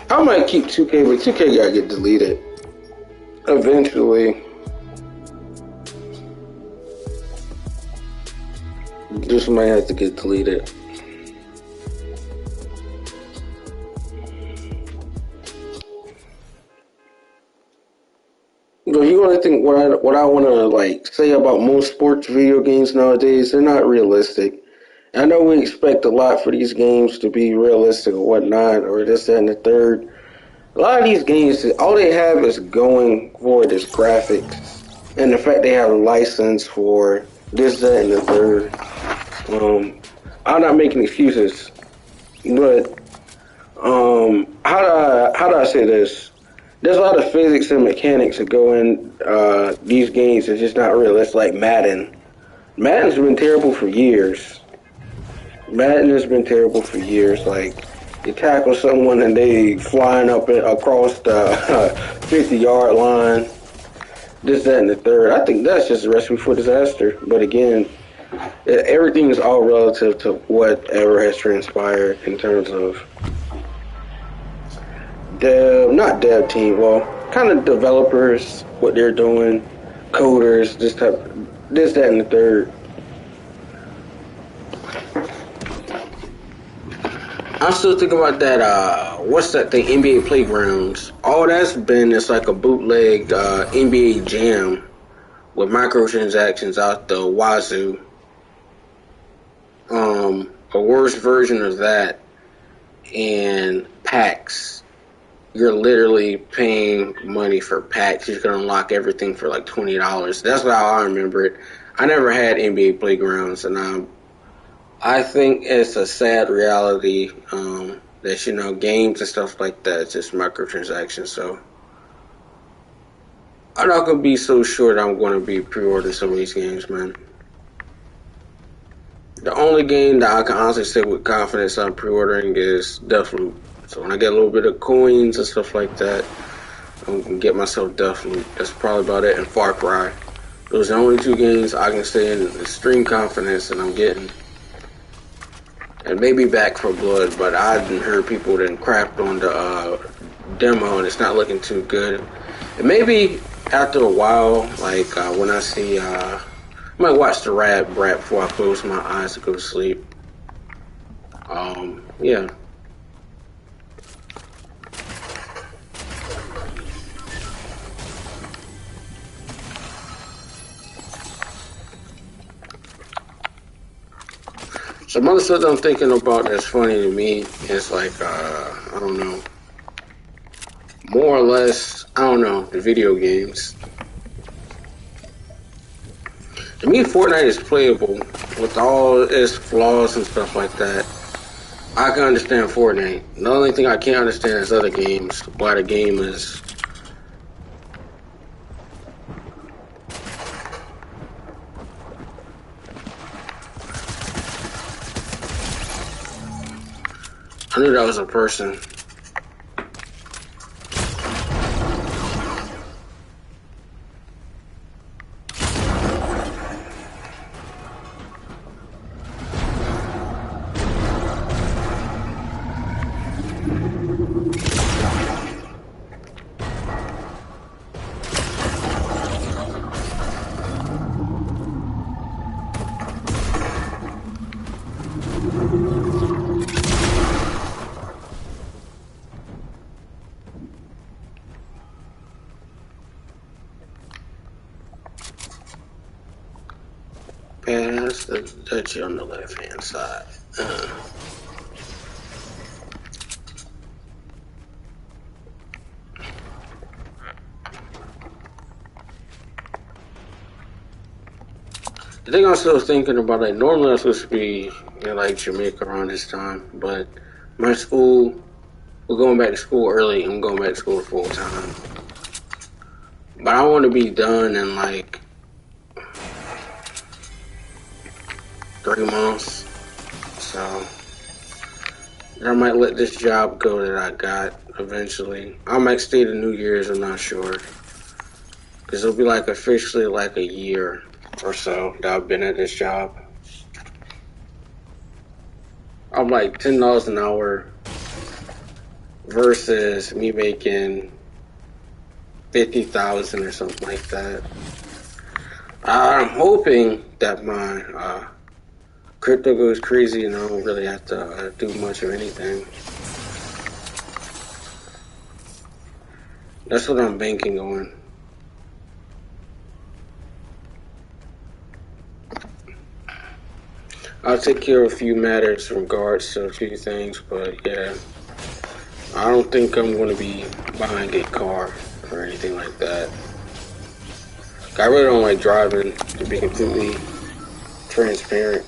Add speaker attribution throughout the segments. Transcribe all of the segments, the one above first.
Speaker 1: I might keep 2K, but 2K gotta get deleted eventually. This might have to get deleted. But you want to think what I want to like say about most sports video games nowadays? They're not realistic. I know we expect a lot for these games to be realistic or whatnot, or this, that, and the third. A lot of these games, all they have is going for it is graphics, and the fact they have a license for this, that, and the third. I'm not making excuses, but how do I say this? There's a lot of physics and mechanics that go in these games. It's just not real. It's like Madden. Madden's been terrible for years. Madden has been terrible for years. Like, you tackle someone and they flying up across the 50-yard line. This, that, and the third. I think that's just a recipe for disaster. But again, everything is all relative to whatever has transpired in terms of not dev team, well, kind of developers, what they're doing, coders, this, that, and the third. I'm still thinking about that, what's that thing, NBA Playgrounds. All that's been is like a bootleg NBA Jam with microtransactions out the wazoo. A worse version of that, and packs. You're literally paying money for packs. You can unlock everything for like $20. That's how I remember it. I never had NBA Playgrounds, and I think it's a sad reality that games and stuff like that it's just microtransactions. So I'm not gonna be so sure that I'm going to be pre-ordering some of these games, man. The only game that I can honestly say with confidence I'm pre-ordering is Deathloop. So when I get a little bit of coins and stuff like that, I'm going to get myself Deathloop. That's probably about it. And Far Cry. Those are the only two games I can say in extreme confidence that I'm getting. And maybe Back for Blood, but I didn't heard people that crapped on the demo and it's not looking too good. And maybe after a while, like when I see... I might watch the rap before I close my eyes to go to sleep. Yeah. Some other stuff I'm thinking about that's funny to me is like, I don't know. More or less, I don't know, the video games. To me, Fortnite is playable with all its flaws and stuff like that. I can understand Fortnite. The only thing I can't understand is other games. Why the game is... I knew that was a person. Past the Dutchie on the left hand side. The thing I'm still thinking about, like, normally I'm supposed to be in like Jamaica around this time, but my school, we're going back to school early. I'm going back to school full time, but I want to be done in like 3 months, so I might let this job go that I got eventually. I might stay to New Year's, I'm not sure, because it'll be like officially like a year or so that I've been at this job. I'm like $10 an hour, versus me making 50,000 or something like that. I'm hoping that my crypto goes crazy and I don't really have to do much of anything. That's what I'm banking on. I'll take care of a few matters in regards to a few things, but yeah, I don't think I'm going to be buying a car or anything like that. I really don't like driving, to be completely transparent.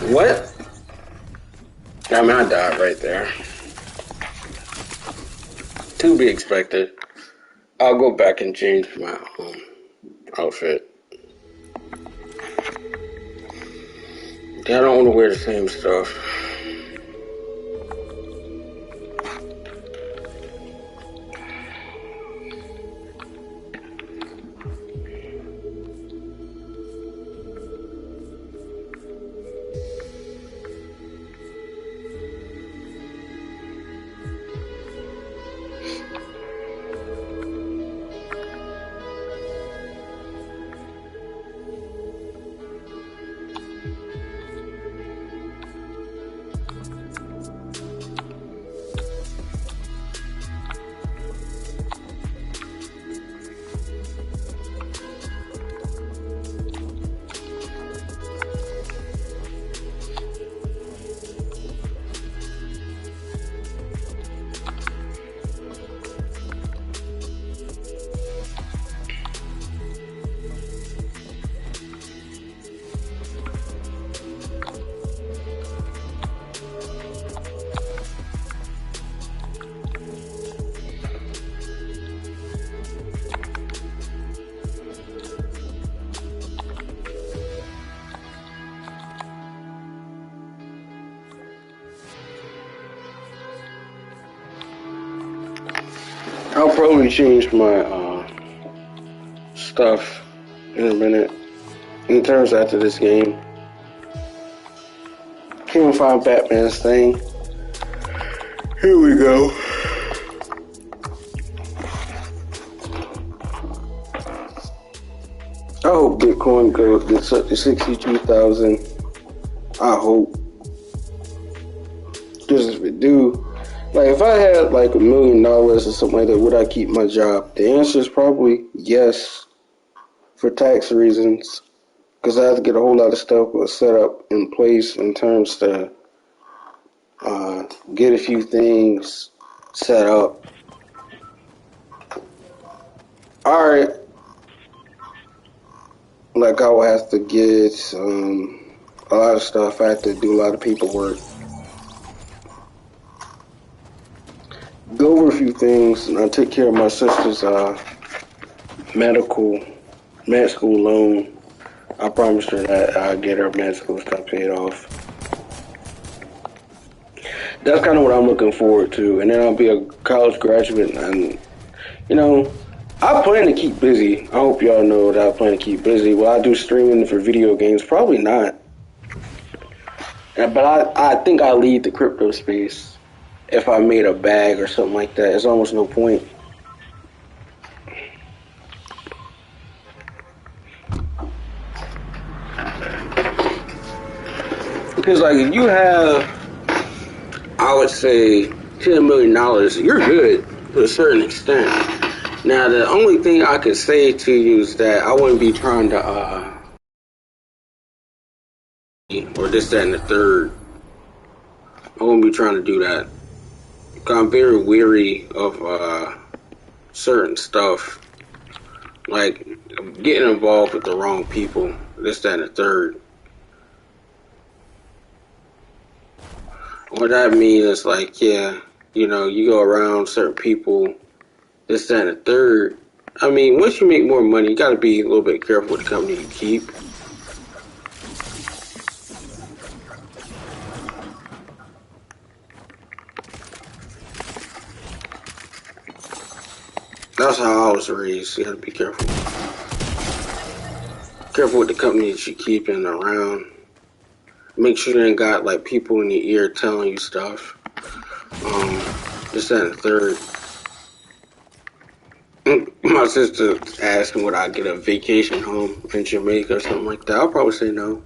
Speaker 1: What? I mean, I died right there. To be expected. I'll go back and change my outfit. Yeah, I don't want to wear the same stuff. I'll probably change my stuff in a minute. In terms after this game, can't find Batman's thing. Here we go. I hope Bitcoin gets up to 62,000. I hope. Because if it do, like if I had like $1 million or something like that, would I keep my job? The answer is probably yes, for tax reasons. Because I have to get a whole lot of stuff set up in place in terms to get a few things set up. Alright. Like I will have to get a lot of stuff. I have to do a lot of paperwork. Go over a few things, and I'll take care of my sister's med school loan. I promised her that I'll get her med school stuff paid off. That's kind of what I'm looking forward to. And then I'll be a college graduate, and you know, I plan to keep busy. I hope y'all know that I plan to keep busy. Will I do streaming for video games? Probably not. But I think I lead the crypto space. If I made a bag or something like that, it's almost no point. Because like if you have, I would say, $10 million, you're good to a certain extent. Now the only thing I could say to you is that I wouldn't be trying to or this, that, and the third. I wouldn't be trying to do that. I'm very weary of certain stuff, like getting involved with the wrong people, this, that, and the third. What that means is like, yeah, You know, you go around certain people, this, that, and the third. I mean, once you make more money, you got to be a little bit careful with the company you keep. That's how I was raised. You got to be careful. Careful with the company that you keeping around. Make sure you ain't got like people in your ear telling you stuff. This, that, and the third. My sister asked me would I get a vacation home in Jamaica or something like that. I'll probably say no.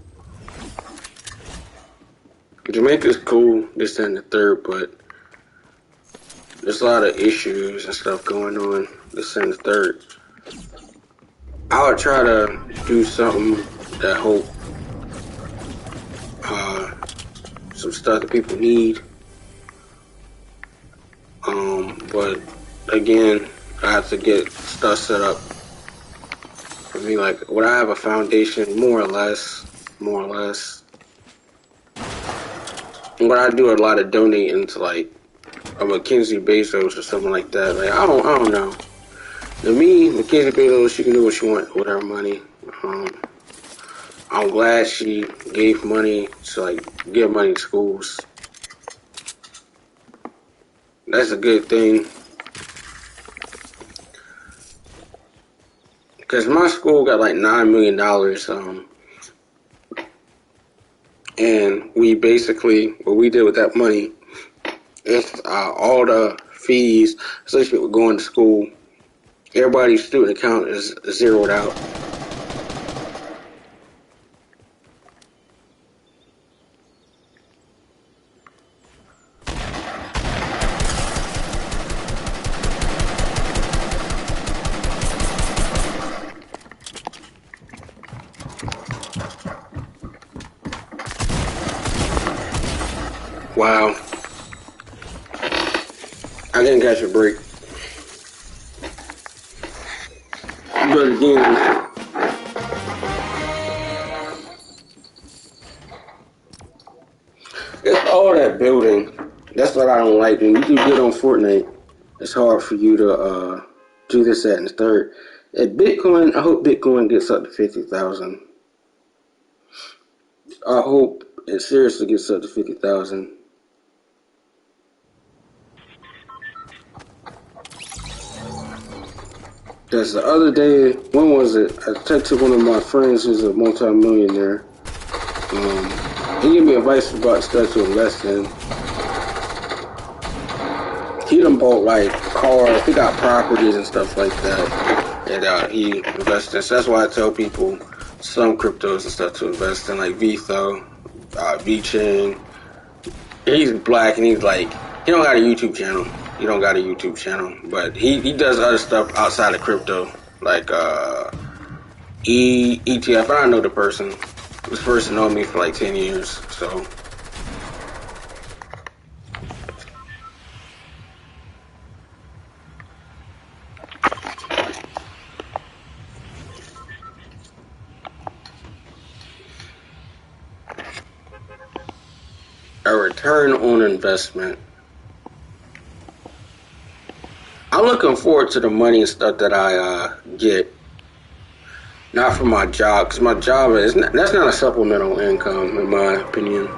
Speaker 1: Jamaica's cool, this and the third, but there's a lot of issues and stuff going on, this and the third. I would try to do something that hope some stuff that people need. But again, I have to get stuff set up for me. Like, would I have a foundation, more or less. What I do a lot of donating to like a Mackenzie Bezos or something like that. Like I don't know. To me, Mackenzie Bezos, she can do what she wants with her money. I'm glad she gave money to like give money to schools. That's a good thing. Cause my school got like $9 million. And we basically, what we did with that money is all the fees associated with going to school. Everybody's student account is zeroed out. Wow. I didn't catch a break. But again, it's all that building. That's what I don't like. When you do good on Fortnite, it's hard for you to do this, that, and the third. At Bitcoin, I hope Bitcoin gets up to 50,000. I hope it seriously gets up to 50,000. That's the other day. When was it? I texted one of my friends who's a multi-millionaire. He gave me advice about stuff to invest in. He done bought like cars. He got properties and stuff like that. And he invests in. So that's why I tell people some cryptos and stuff to invest in, like VTHO, VChain. He's black and he's like, he don't got a YouTube channel. He don't got a YouTube channel, but he does other stuff outside of crypto, like ETF. I don't know the person. This person known me for like 10 years, so. A return on investment. I'm looking forward to the money and stuff that I get. Not from my job, because my job that's not a supplemental income, in my opinion.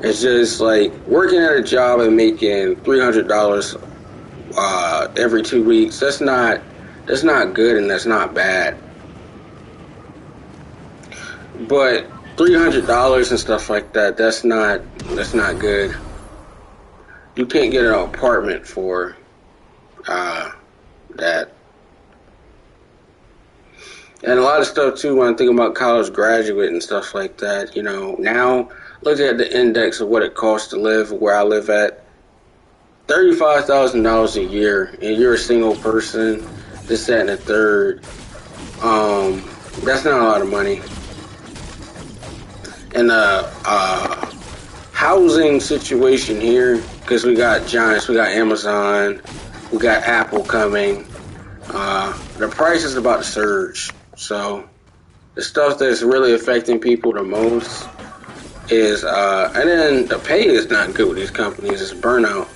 Speaker 1: It's just like working at a job and making $300 every 2 weeks. That's not good and that's not bad. But $300 and stuff like that, that's not good. You can't get an apartment for that. And a lot of stuff too when I think about college graduate and stuff like that, you know, now look at the index of what it costs to live where I live at. $35,000 a year and you're a single person, this, that, and the third. That's not a lot of money. And the housing situation here, because we got giants, we got Amazon, we got Apple coming. The price is about to surge. So the stuff that's really affecting people the most is, and then the pay is not good with these companies. It's burnout.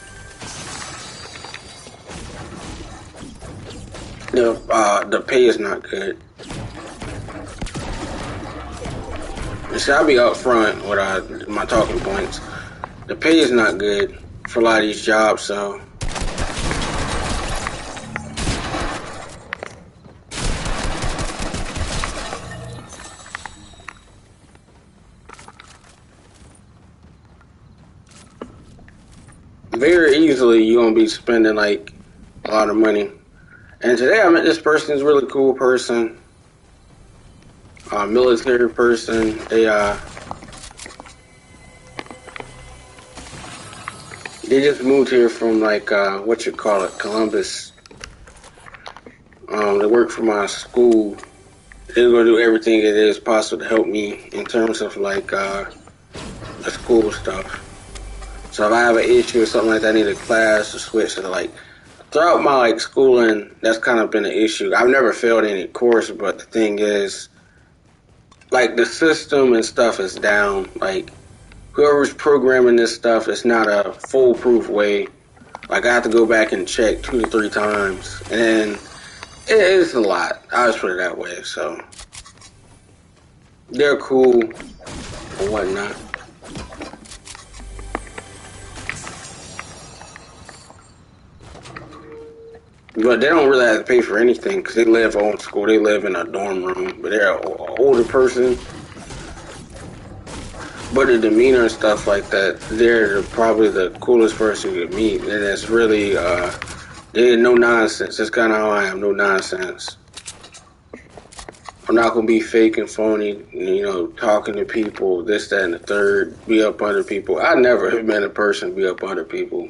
Speaker 1: The pay is not good. And see, I'll be up front with my talking points. The pay is not good for a lot of these jobs, so very easily you're gonna be spending like a lot of money. And today I met this person, this really cool person, military person. They just moved here from like what you call it, Columbus. They work for my school. They're gonna do everything it is possible to help me in terms of like the school stuff. So if I have an issue or something like that, I need a class to switch to like throughout my like schooling, that's kind of been an issue. I've never failed any course, but the thing is, like the system and stuff is down. Like whoever's programming this stuff, it's not a foolproof way. Like I have to go back and check 2 to 3 times, and then it's a lot. I just put it that way. So they're cool or whatnot. But they don't really have to pay for anything because they live on school. They live in a dorm room, but they're an older person. But the demeanor and stuff like that, they're probably the coolest person you could meet. And it's really, they're no nonsense. That's kind of how I am, no nonsense. I'm not going to be fake and phony, talking to people, this, that, and the third, be up under people. I never have been a person to be up under people.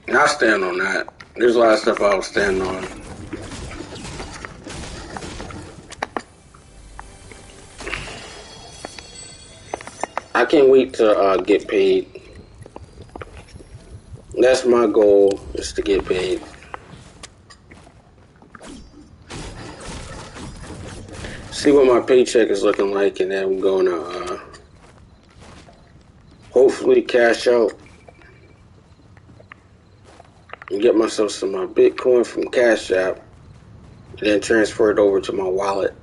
Speaker 1: And I stand on that. There's a lot of stuff I will stand on. I can't wait to get paid. That's my goal, is to get paid. See what my paycheck is looking like, and then I'm going to hopefully cash out and get myself some Bitcoin from Cash App, and then transfer it over to my wallet.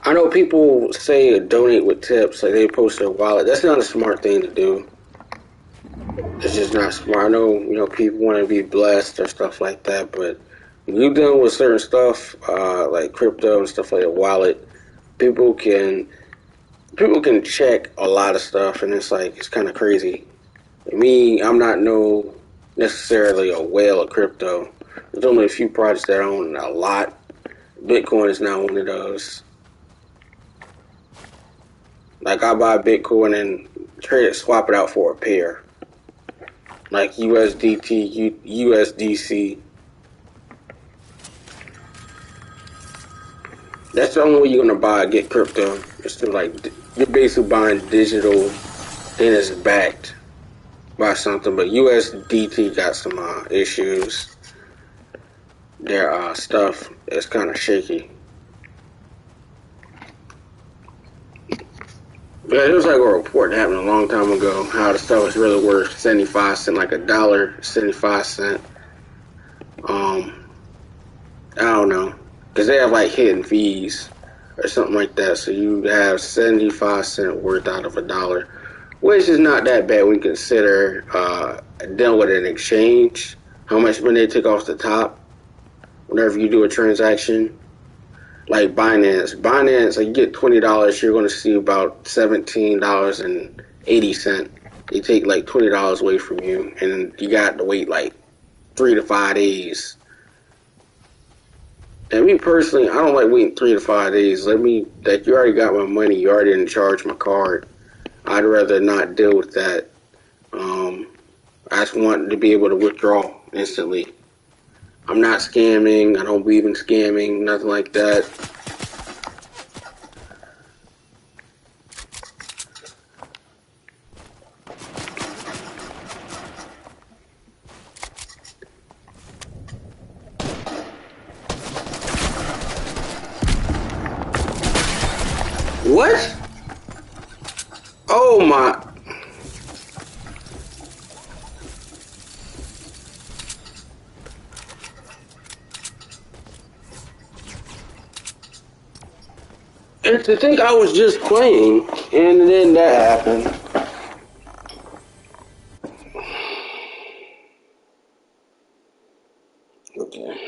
Speaker 1: I know people say donate with tips, like they post their wallet. That's not a smart thing to do. It's just not smart. I know, people want to be blessed or stuff like that, but when you're dealing with certain stuff, like crypto and stuff like that, wallet, people can check a lot of stuff, and it's kind of crazy. Me, I'm not necessarily a whale of crypto. There's only a few projects that I own a lot. Bitcoin is not one of those. Like I buy Bitcoin and trade it, swap it out for a pair. Like USDT, USDC. That's the only way you're gonna get crypto. It's to you're basically buying digital, then it's backed by something. But USDT got some issues. Their stuff is kind of shaky. Yeah, there was like a report that happened a long time ago how the stuff was really worth 75 cents, like $1.75. I don't know, because they have like hidden fees or something like that. So you have 75 cents worth out of $1, which is not that bad when you consider dealing with an exchange, how much money they take off the top whenever you do a transaction. Like Binance, like you get $20, you're going to see about $17.80. They take like $20 away from you, and you got to wait like 3 to 5 days. And me personally, I don't like waiting 3 to 5 days. You already got my money, you already didn't charge my card. I'd rather not deal with that. I just want to be able to withdraw instantly. I'm not scamming. I don't believe in scamming. Nothing like that. What? Oh my. And to think I was just playing, and then that happened. Okay.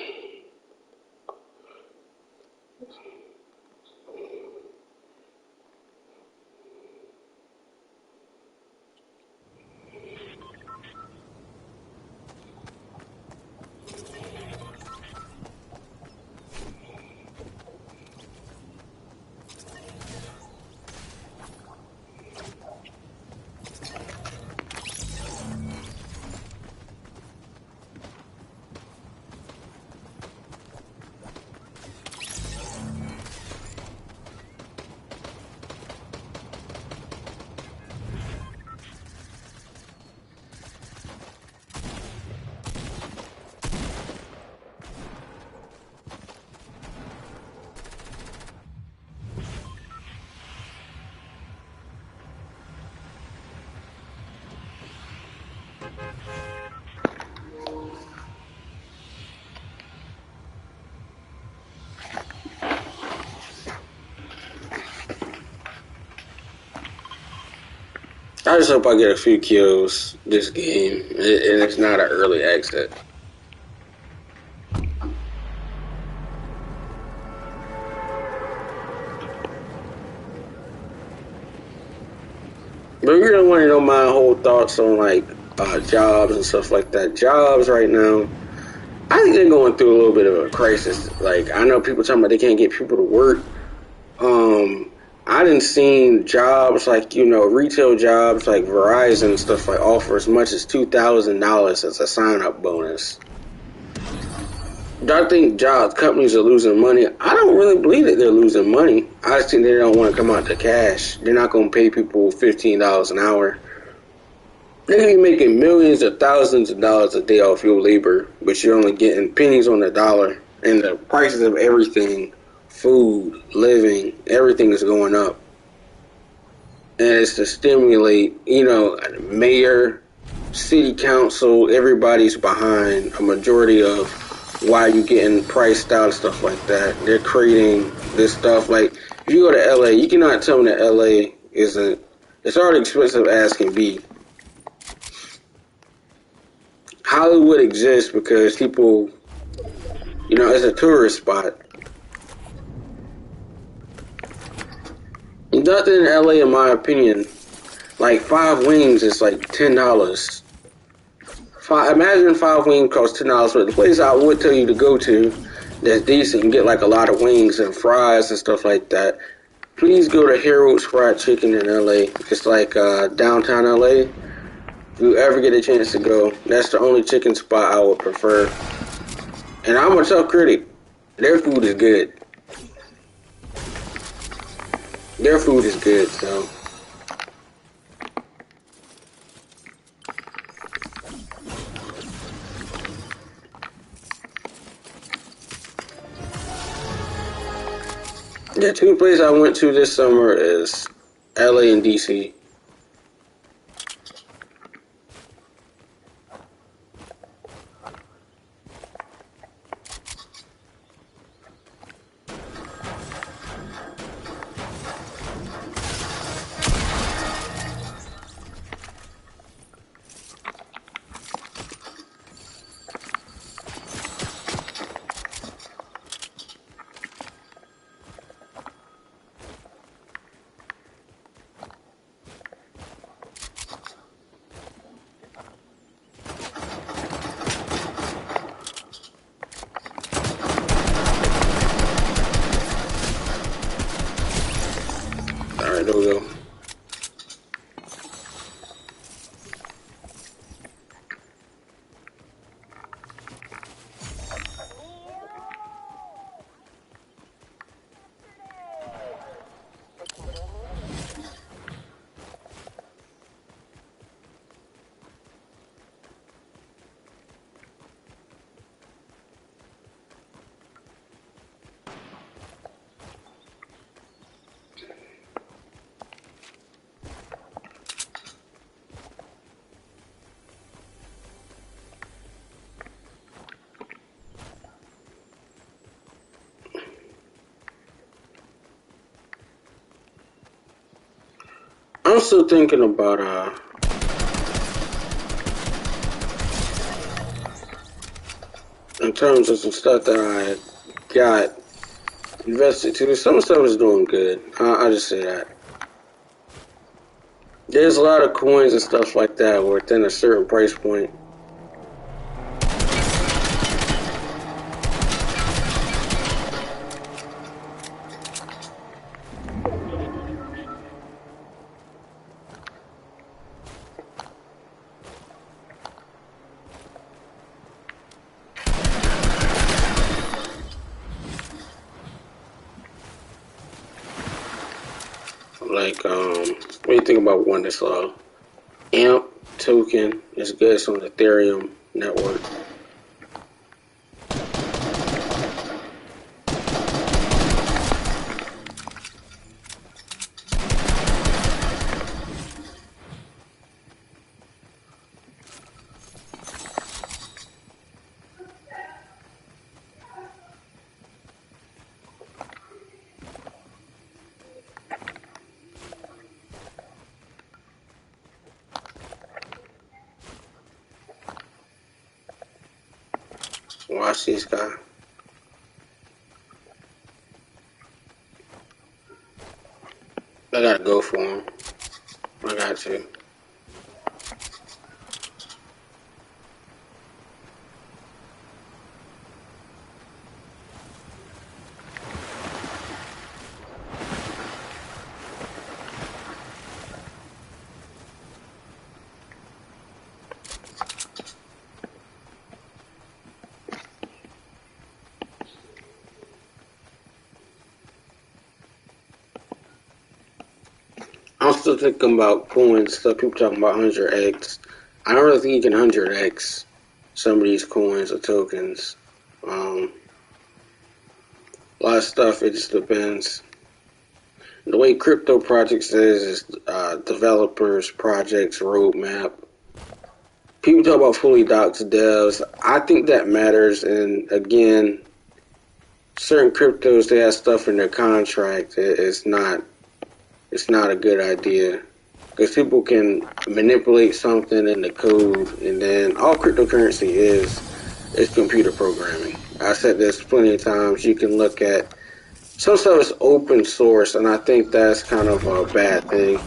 Speaker 1: I just hope I get a few kills this game, and it's not an early exit. But you really want to know my whole thoughts on like jobs and stuff like that. Jobs right now, I think they're going through a little bit of a crisis. Like I know people talking about they can't get people to work. Um, I didn't seen jobs like retail jobs like Verizon and stuff like offer as much as $2,000 as a sign up bonus. Do I think jobs companies are losing money? I don't really believe that they're losing money. I just think they don't want to come out to cash. They're not going to pay people $15 an hour. They can be making millions or thousands of dollars a day off your labor, but you're only getting pennies on the dollar. And the prices of everything, food, living, everything is going up. And it's to stimulate, mayor, city council, everybody's behind a majority of why you getting priced out and stuff like that. They're creating this stuff. Like, if you go to LA, you cannot tell me that LA isn't, it's already expensive as can be. Hollywood exists because people, it's a tourist spot. Nothing in LA, in my opinion, like 5 wings is like $10. Imagine 5 wings cost $10, but the place I would tell you to go to that's decent and get like a lot of wings and fries and stuff like that. Please go to Harold's Fried Chicken in LA. It's like downtown LA. If you ever get a chance to go, that's the only chicken spot I would prefer. And I'm a tough critic. Their food is good. Their food is good, so. The two places I went to this summer is LA and DC. Alright, there we go. I'm still thinking about in terms of some stuff that I got invested to. Some stuff is doing good. I just say that. There's a lot of coins and stuff like that within a certain price point. Like, what do you think about one that's AMP token? It's good. It's on the Ethereum network. Watch this guy. I gotta go for him. I got to. I'm still thinking about coins stuff. People talking about 100x. I don't really think you can 100x some of these coins or tokens. A lot of stuff, it just depends. The way crypto projects is developers, projects, roadmap. People talk about fully doxed devs. I think that matters. And again, certain cryptos, they have stuff in their contract. It's not a good idea. Because people can manipulate something in the code, and then all cryptocurrency is computer programming. I said this plenty of times. You can look at some stuff is open source, and I think that's kind of a bad thing.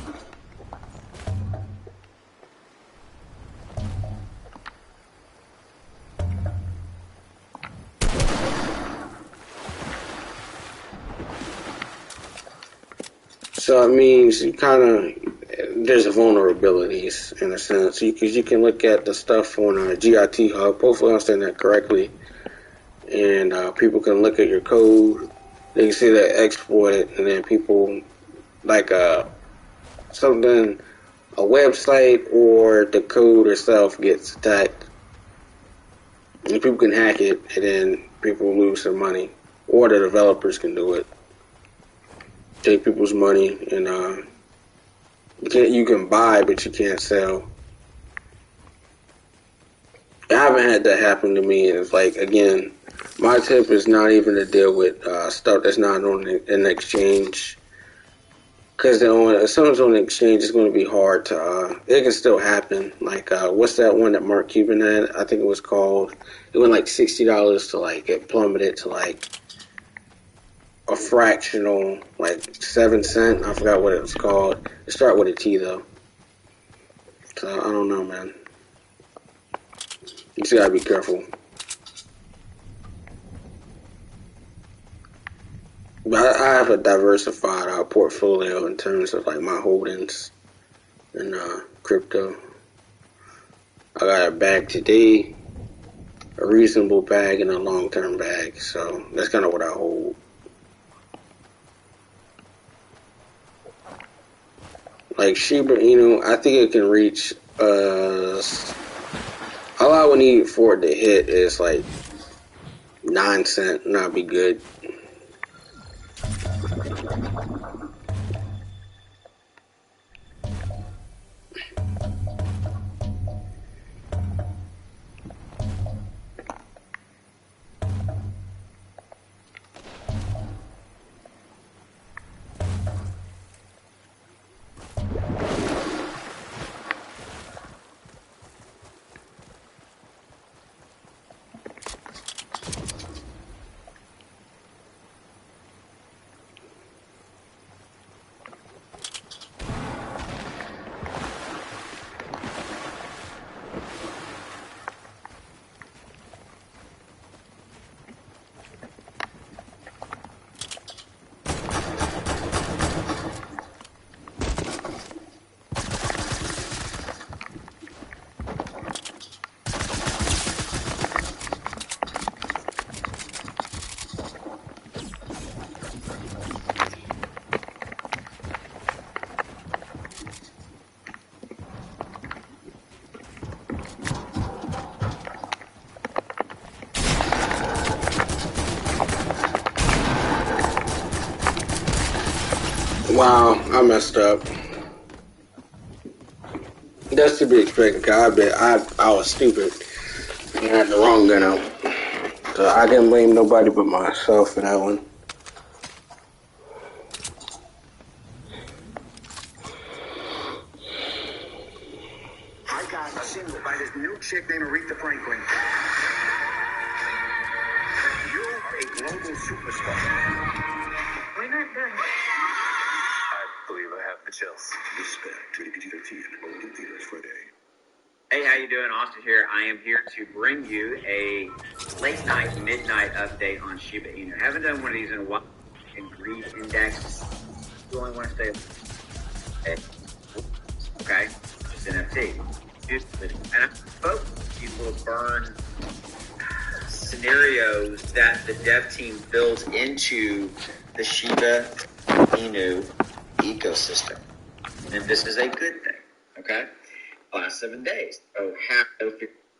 Speaker 1: So it means you kind of there's vulnerabilities in a sense because you can look at the stuff on GIT Hub. Hopefully, I'm saying that correctly, and people can look at your code. They can see that exploited, and then people like something, a website or the code itself gets attacked, and people can hack it, and then people lose their money, or the developers can do it. Take people's money, and you can buy, but you can't sell. I haven't had that happen to me. And it's like, again, my tip is not even to deal with stuff that's not on an exchange, because if someone's on the exchange, it's going to be hard to. It can still happen. Like, what's that one that Mark Cuban had? I think it was called. It went like $60 to like it plummeted to like a fractional, like 7 cent. I forgot what it was called. It started with a T though. So I don't know, man. You just gotta be careful. But I have a diversified portfolio in terms of like my holdings in crypto. I got a bag today, a reasonable bag, and a long-term bag. So that's kind of what I hold. Like Shiba Inu, I think it can reach. All I would need for it to hit is like 9 cent, and I'd be good. Wow, I messed up. That's to be expected. 'Cause I bet I was stupid and had the wrong gun out. So I can't blame nobody but myself for that one.
Speaker 2: I got a single by this new chick named Aretha Franklin. You're a global superstar. We're not done. I believe I have the chills. Respect to the PG-13 only theaters Friday.
Speaker 3: Hey, how you doing? Austin here. I am here to bring you a late night, midnight update on Shiba Inu. Haven't done one of these in a while. In greed index, you only want to stay okay, just NFT. And I spoke these little burn scenarios that the dev team built into the Shiba Inu ecosystem, and this is a good thing. Okay. Last 7 days. So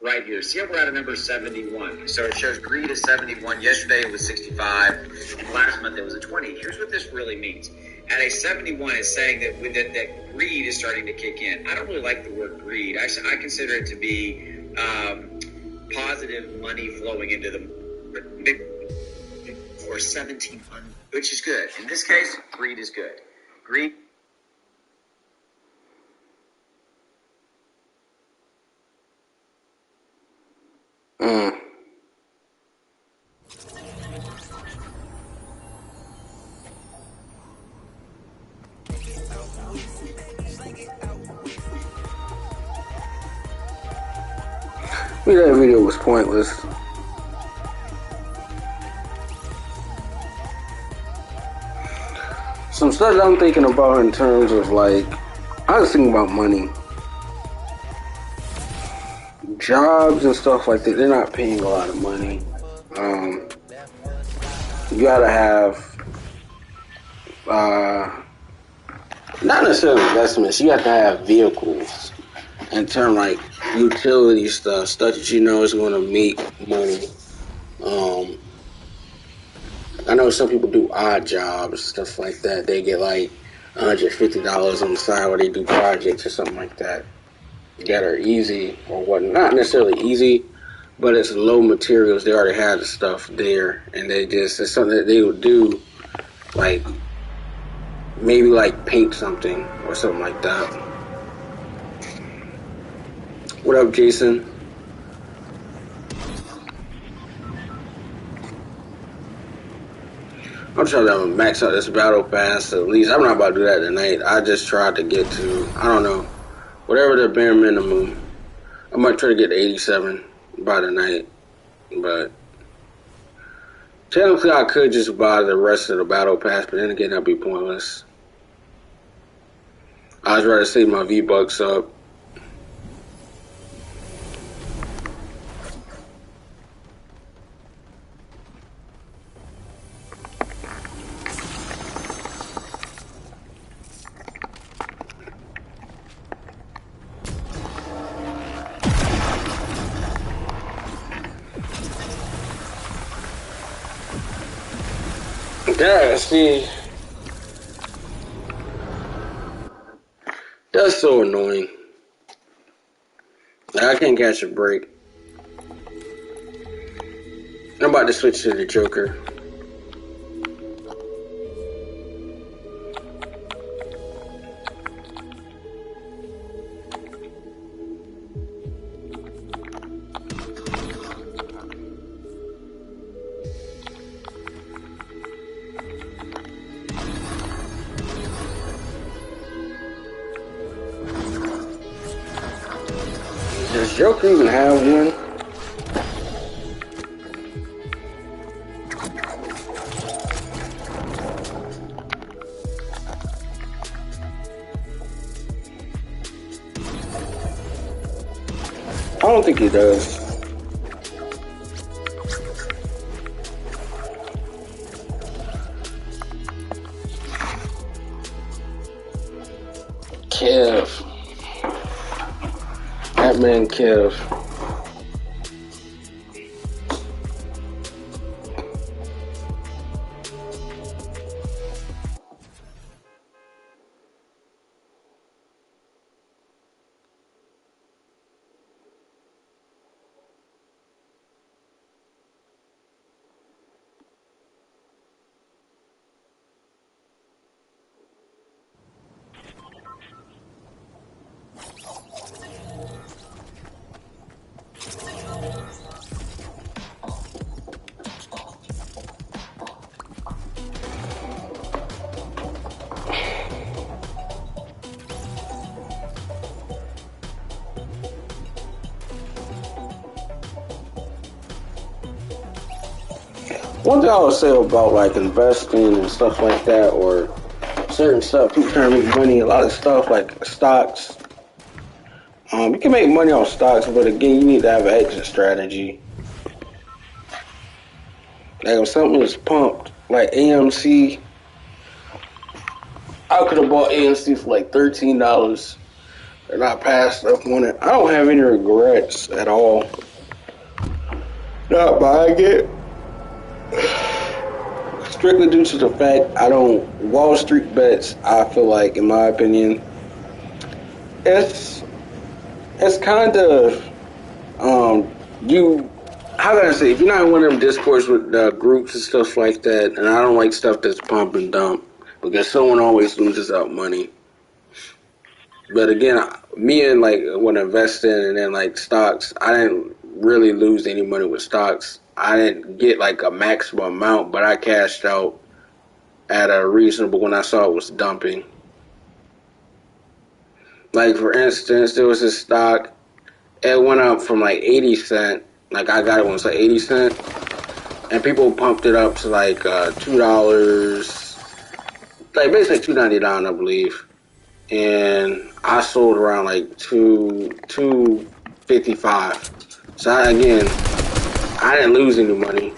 Speaker 3: right here. See how we're at a number 71. So it shows greed is 71. Yesterday it was 65. And last month it was a 20. Here's what this really means. At a 71, it's saying that that greed is starting to kick in. I don't really like the word greed. I consider it to be positive money flowing into the for 1700, which is good. In this case, greed is good. Greed.
Speaker 1: That video was pointless. Some stuff that I'm thinking about in terms of I was thinking about money. Jobs and stuff like that, they're not paying a lot of money. You gotta have, not necessarily investments, you have to have vehicles in terms utility stuff that you know is going to make money. I know some people do odd jobs, stuff like that. They get $150 on the side where they do projects or something like that are easy or what. Not necessarily easy, but it's low materials. They already have the stuff there, and it's something that they would do, maybe paint something or something like that. What up, Jason? I'm trying to max out this battle pass at least. I'm not about to do that tonight. I just tried to get to, I don't know, whatever the bare minimum. I might try to get to 87 by tonight. But technically I could just buy the rest of the battle pass, but then again that'd be pointless. I'd rather save my V-Bucks up. Yeah, see, that's so annoying. I can't catch a break. I'm about to switch to the Joker. Does Joker even have one? I don't think he does. Kev. That man Kev. One thing I would say about like investing and stuff like that, or certain stuff, people trying to make money. A lot of stuff like stocks. You can make money on stocks, but again, you need to have an exit strategy. Like if something is pumped, like AMC, I could have bought AMC for like $13, and I passed up on it. I don't have any regrets at all not buying it. Strictly due to the fact I don't Wall Street bets. I feel like, in my opinion, it's kind of you. How can I say? If you're not in one of them discourse with groups and stuff like that, and I don't like stuff that's pump and dump because someone always loses out money. But again, me and like when investing and then like stocks, I didn't really lose any money with stocks. I didn't get like a maximum amount, but I cashed out at a reasonable when I saw it was dumping. Like for instance, there was this stock. It went up from like 80 cents. Like I got it when it was like 80 cents, and people pumped it up to like $2, like basically $2.99, I believe. And I sold around like $2.55. So again, I didn't lose any money.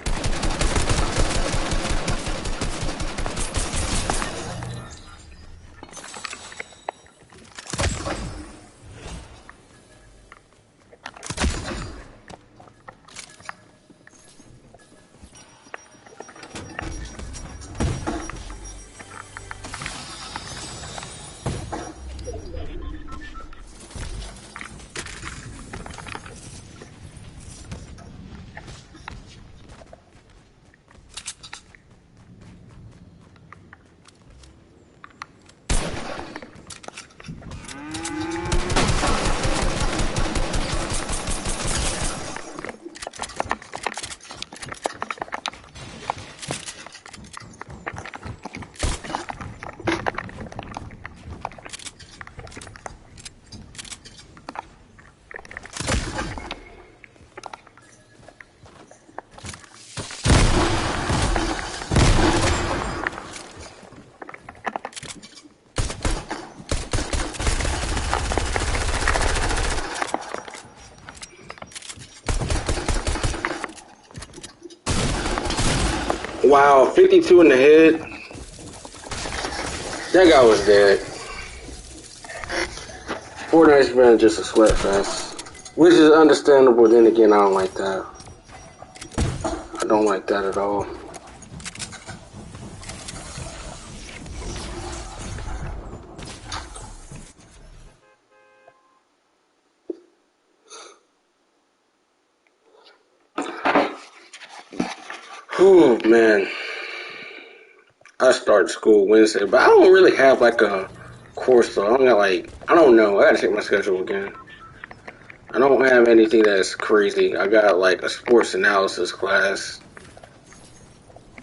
Speaker 1: Wow, 52 in the head. That guy was dead. Fortnite's been just a sweat fest, which is understandable. Then again, I don't like that. I don't like that at all. Oh man, I start school Wednesday, but I don't really have like a course though. I don't got like, I don't know. I gotta check my schedule again. I don't have anything that's crazy. I got like a sports analysis class,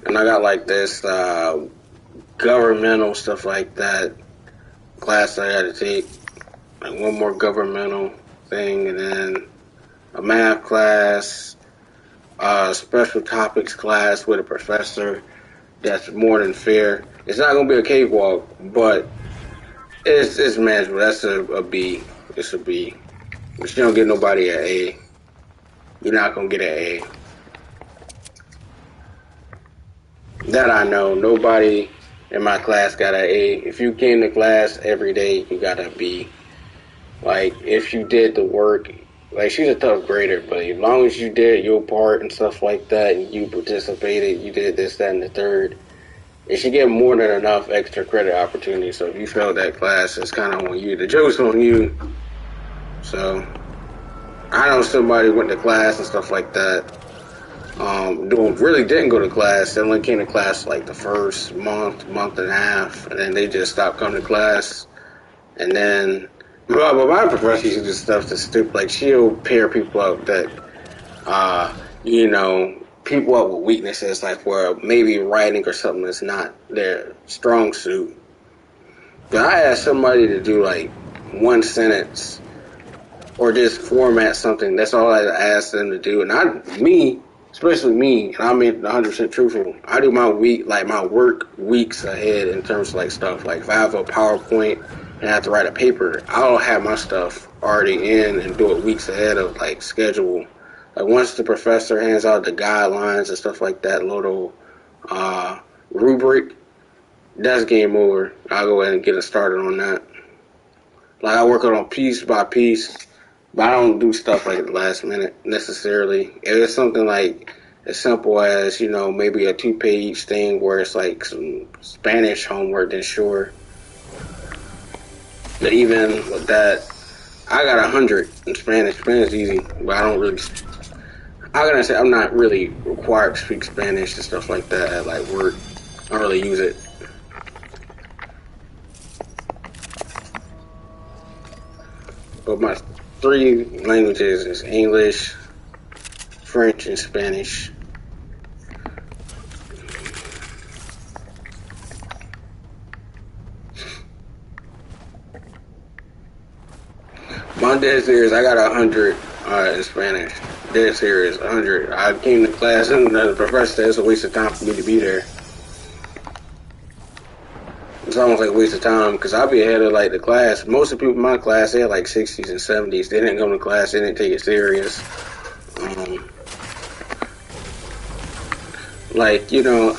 Speaker 1: and I got like this governmental stuff like that class I got to take. Like one more governmental thing, and then a math class, special topics class with a professor that's more than fair. It's not gonna be a cakewalk, but it's manageable. That's a B. It's a B. But you don't get nobody an A. You're not gonna get an A. That I know. Nobody in my class got an A. If you came to class every day, you got a B. Like if you did the work, like she's a tough grader, but as long as you did your part and stuff like that, and you participated, you did this, that, and the third, it should get more than enough extra credit opportunities. So if you failed that class, it's kind of on you. The joke's on you. So I know somebody went to class and stuff like that. Really didn't go to class. They only came to class like the first month and a half, and then they just stopped coming to class. And then, but my professor used to do stuff that's stupid. Like she'll pair people up that, people up with weaknesses, like where maybe writing or something is not their strong suit. But I asked somebody to do like one sentence or just format something. That's all I asked them to do. And me especially me, and I'm 100% truthful. I do my my work weeks ahead in terms of like stuff. Like if I have a PowerPoint and I have to write a paper, I'll have my stuff already in and do it weeks ahead of like schedule. Like once the professor hands out the guidelines and stuff like that, little rubric, that's game over. I'll go ahead and get it started on that. Like I work on piece by piece, but I don't do stuff like at the last minute necessarily. If it's something like as simple as, maybe a 2-page thing where it's like some Spanish homework, then sure. But even with that, I got 100 in Spanish. Spanish is easy, but I don't really. How can I say I'm not really required to speak Spanish and stuff like that at like work. I don't really use it. But my 3 languages is English, French, and Spanish. My dead serious, I got 100 in Spanish. Dead serious, 100. I came to class and the professor said it's a waste of time for me to be there. It's almost like a waste of time because I'll be ahead of like the class. Most of the people in my class, they had like 60s and 70s. They didn't come to class, they didn't take it serious. I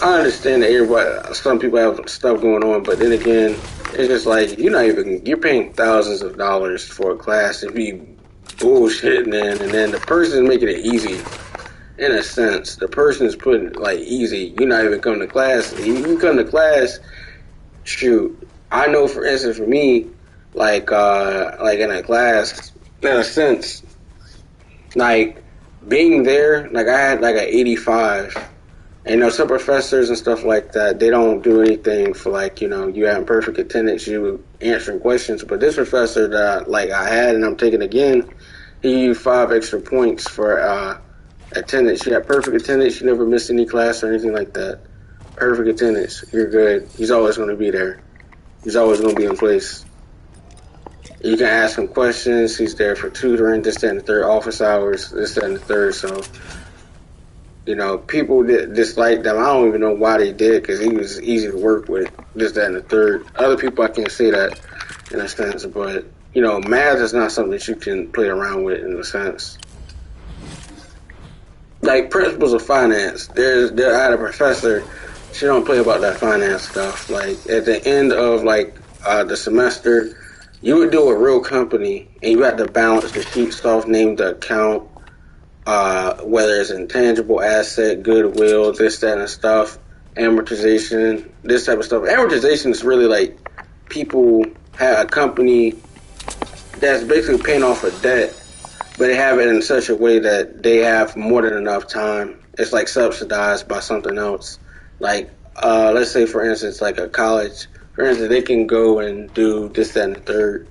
Speaker 1: understand that some people have stuff going on, but then again, it's just like you're paying thousands of dollars for a class to be bullshitting and then the person is making it easy. In a sense, the person is putting like easy. You're not even coming to class. You come to class, shoot. I know, for instance, for me, like in a class, in a sense, like being there, like I had like an 85. And some professors and stuff like that, they don't do anything for like, you having perfect attendance, you answering questions. But this professor that like I had and I'm taking again, he used 5 extra points for attendance. You got perfect attendance, you never missed any class or anything like that. Perfect attendance, you're good. He's always going to be there. He's always going to be in place. You can ask him questions. He's there for tutoring, this, that, and the third, office hours, this, that, and the third. So, people dislike them. I don't even know why they did because he was easy to work with, this, that, and the third. Other people, I can't say that in a sense, but, math is not something that you can play around with in a sense. Like principles of finance, I had a professor. She don't play about that finance stuff. Like at the end of the semester, you would do a real company, and you had to balance the sheets off, name the account, whether it's intangible asset, goodwill, this, that, and stuff, amortization, this type of stuff. Amortization is really like people have a company that's basically paying off a debt, but they have it in such a way that they have more than enough time. It's like subsidized by something else. Like, let's say, for instance, like a college, for instance, they can go and do this, that, and the third.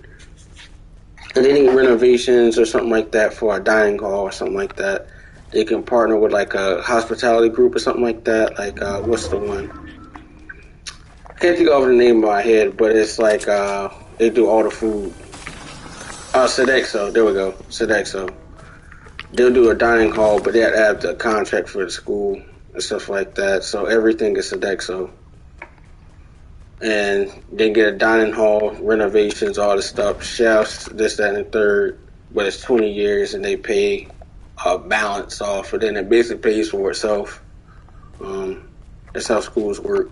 Speaker 1: And they need renovations or something like that for a dining hall or something like that. They can partner with like a hospitality group or something like that. Like, what's the one? I can't think of the name in my head, but it's like they do all the food. Sodexo. There we go. Sodexo. They'll do a dining hall, but they have the contract for the school and stuff like that. So everything is Sodexo. And they get a dining hall, renovations, all the stuff, chefs, this, that, and the third. But it's 20 years, and they pay a balance off, and then it basically pays for itself. That's how schools work.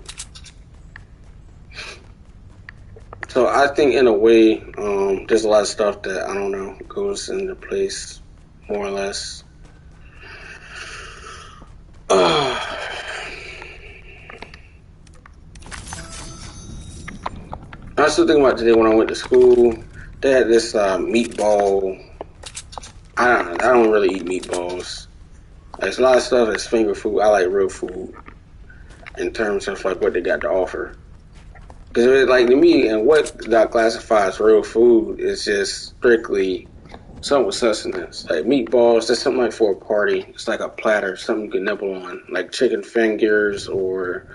Speaker 1: So I think, in a way, there's a lot of stuff that, I don't know, goes into place, more or less. I was still thinking about today when I went to school. They had this meatball. I don't really eat meatballs. Like, a lot of stuff is finger food. I like real food in terms of like what they got to offer. Because like to me, and what I classify as real food is just strictly something with sustenance. Like meatballs, that's something like for a party. It's like a platter, something you can nibble on, like chicken fingers or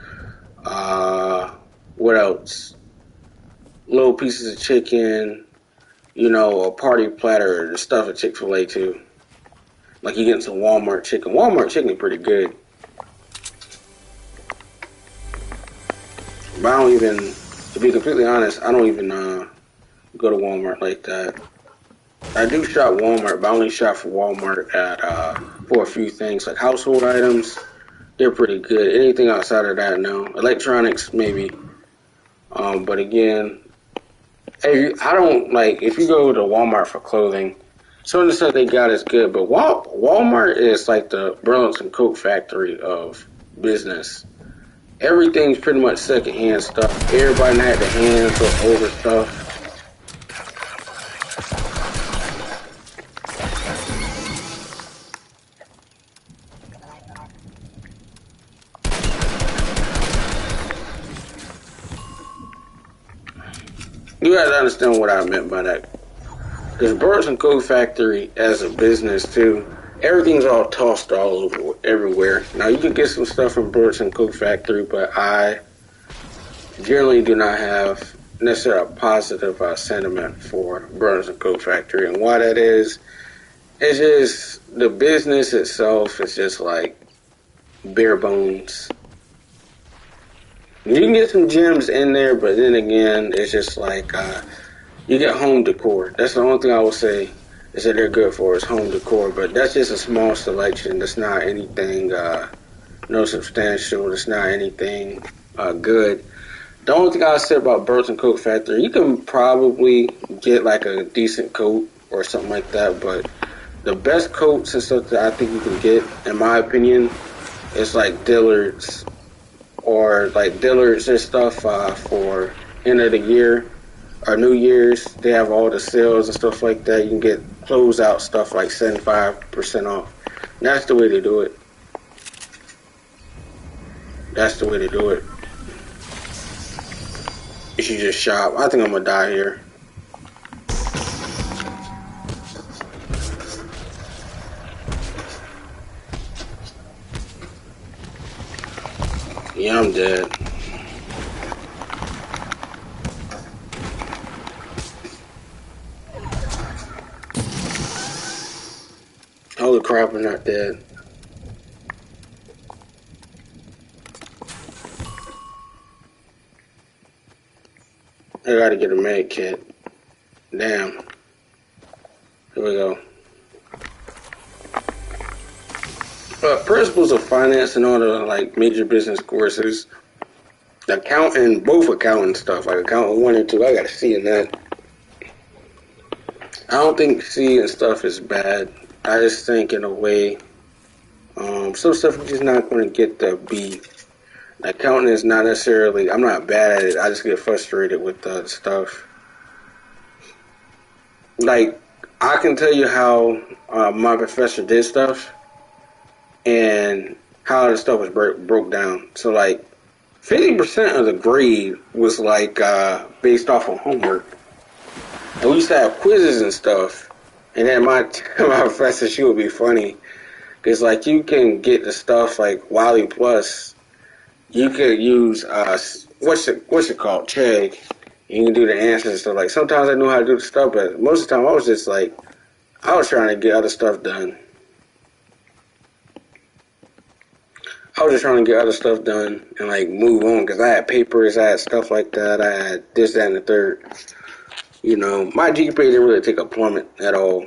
Speaker 1: what else? Little pieces of chicken, a party platter, the stuff at Chick-fil-A too. Like you get some Walmart chicken. Walmart chicken is pretty good. But I don't even, to be completely honest, I don't even go to Walmart like that. I do shop Walmart, but I only shop for Walmart at for a few things like household items. They're pretty good. Anything outside of that, no. Electronics, maybe. But again, I don't like if you go to Walmart for clothing. Some of the stuff they got is good, but Walmart is like the Burlington Coat factory of business. Everything's pretty much secondhand stuff. Everybody had their hands over stuff. You gotta understand what I meant by that. Because Burlington Coat Factory, as a business too, everything's all tossed all over everywhere. Now you can get some stuff from Burlington Coat Factory, but I generally do not have necessarily a positive sentiment for Burlington Coat Factory, and why that is, it's just the business itself is just like bare bones. You can get some gems in there, but then again, it's just like you get home decor. That's the only thing I will say is that they're good for is home decor, but that's just a small selection. That's not anything, no substantial. That's not anything good. The only thing I'll say about Burlington Coat Factory, you can probably get like a decent coat or something like that, but the best coats and stuff that I think you can get, in my opinion, is like Dillard's or like Dillard's and stuff for end of the year or New Year's. They have all the sales and stuff like that. You can get closeout stuff like 75% off. And that's the way to do it. That's the way to do it. You should just shop. I think I'm gonna die here. Yeah, I'm dead. Holy crap, I'm not dead. I gotta get a med kit. Damn. Here we go. Principles of finance and all the like major business courses. Accounting, both accounting stuff, like accounting 1 and 2, I got a C in that. I don't think C and stuff is bad. I just think in a way, some stuff you're just not going to get the B. Accounting is not necessarily, I'm not bad at it, I just get frustrated with the stuff. Like, I can tell you how my professor did stuff and how the stuff was broke down. So, like, 50% of the grade was, like, based off of homework. And we used to have quizzes and stuff. And then my professor, she would be funny. Because, like, you can get the stuff, like, Wiley Plus. You could use, what's it called? Chegg. You can do the answers and stuff. Like, sometimes I knew how to do the stuff, but most of the time I was just, like, I was trying to get other stuff done. I was just trying to get other stuff done and, like, move on. Because I had papers, I had stuff like that. I had this, that, and the third. You know, my GPA didn't really take a plummet at all.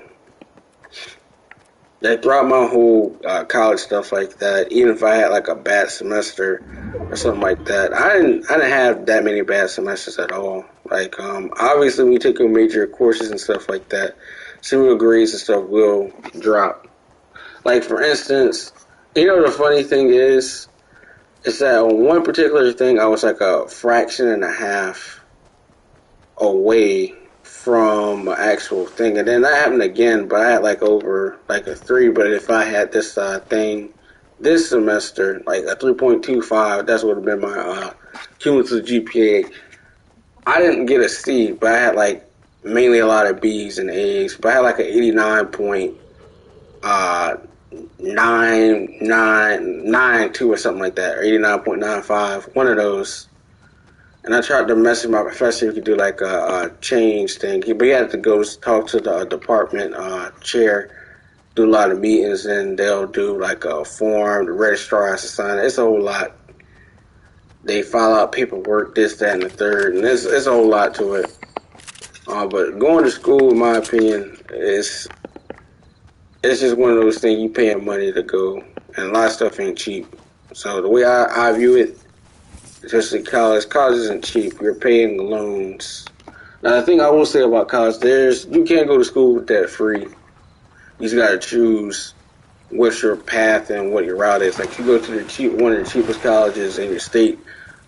Speaker 1: Like, throughout my whole college stuff like that, even if I had, like, a bad semester or something like that, I didn't have that many bad semesters at all. Like, obviously, when you take your major courses and stuff like that, some of your grades and stuff will drop. Like, for instance, you know, the funny thing is that on one particular thing, I was like a fraction and a half away from an actual thing. And then that happened again, but I had like over like a 3. But if I had this thing this semester, like a 3.25, that's what would have been my cumulative GPA. I didn't get a C, but I had like mainly a lot of B's and A's. But I had like an 89.992 or something like that, or 89.95, one of those. And I tried to message my professor. He could do like a change thing, but he had to go talk to the department chair do a lot of meetings, and they'll do like a form. The registrar has to sign it. It's a whole lot. They file out paperwork, this, that, and the third, and it's a whole lot to it. But going to school, in my opinion, it's just one of those things you paying money to go, and a lot of stuff ain't cheap. So the way I view it, especially college isn't cheap. You're paying loans. Now the thing I will say about college, you can't go to school with that free. You just gotta choose what's your path and what your route is. Like you go to one of the cheapest colleges in your state.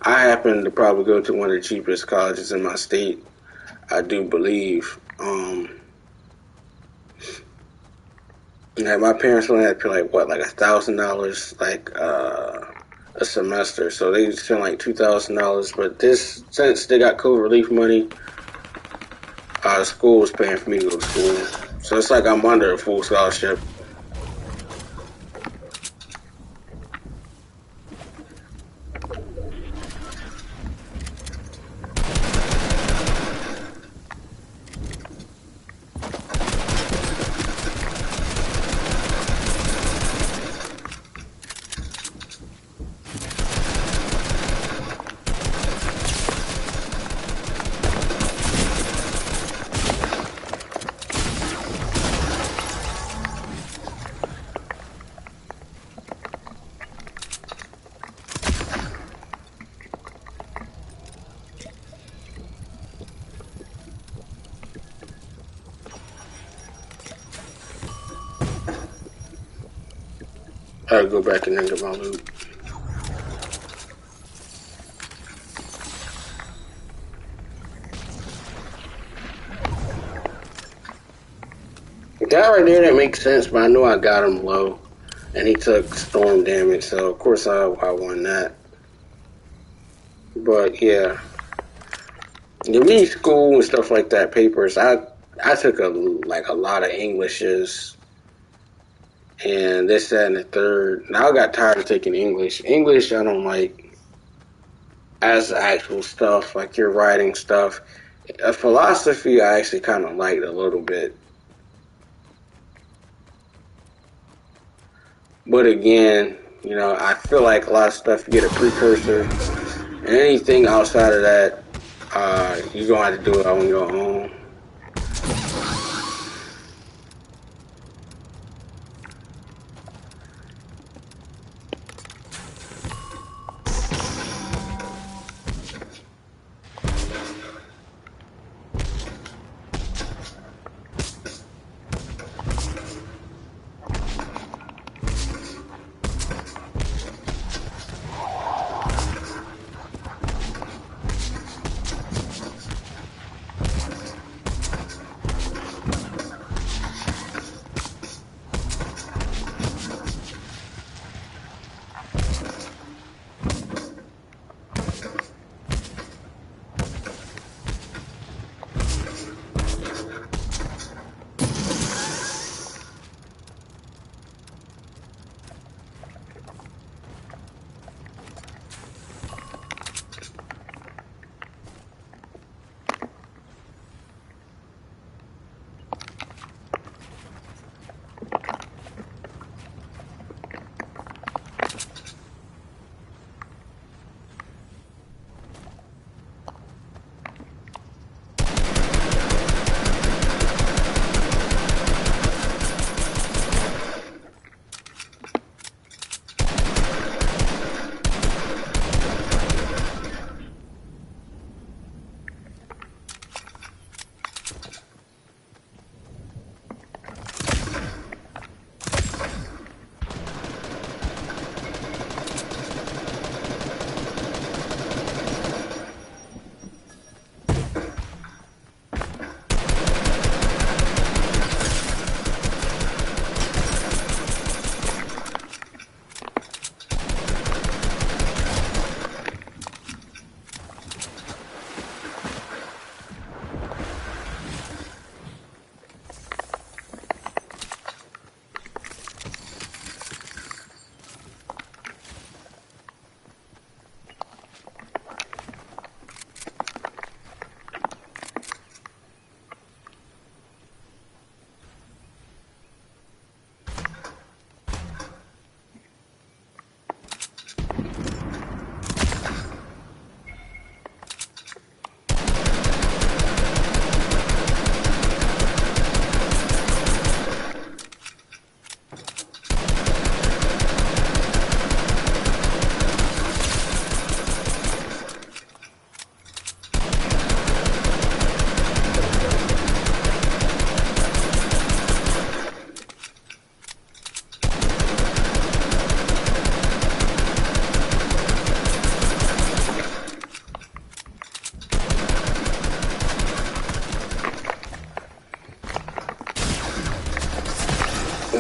Speaker 1: I happen to probably go to one of the cheapest colleges in my state. I do believe. Yeah, my parents only had to pay like what, like $1,000, like a semester. So they spent like $2,000. But since they got COVID relief money, the school was paying for me to go to school. So it's like I'm under a full scholarship. I gotta go back and then get my loot. That right there, that makes sense, but I know I got him low. And he took storm damage, so of course I won that. But yeah. To me, school and stuff like that, papers, I took a lot of Englishes and this, that, and the third. Now I got tired of taking English. English I don't like as the actual stuff, like your writing stuff. Philosophy I actually kind of liked a little bit. But again, I feel like a lot of stuff you get a precursor. And anything outside of that, you're going to have to do it on your own.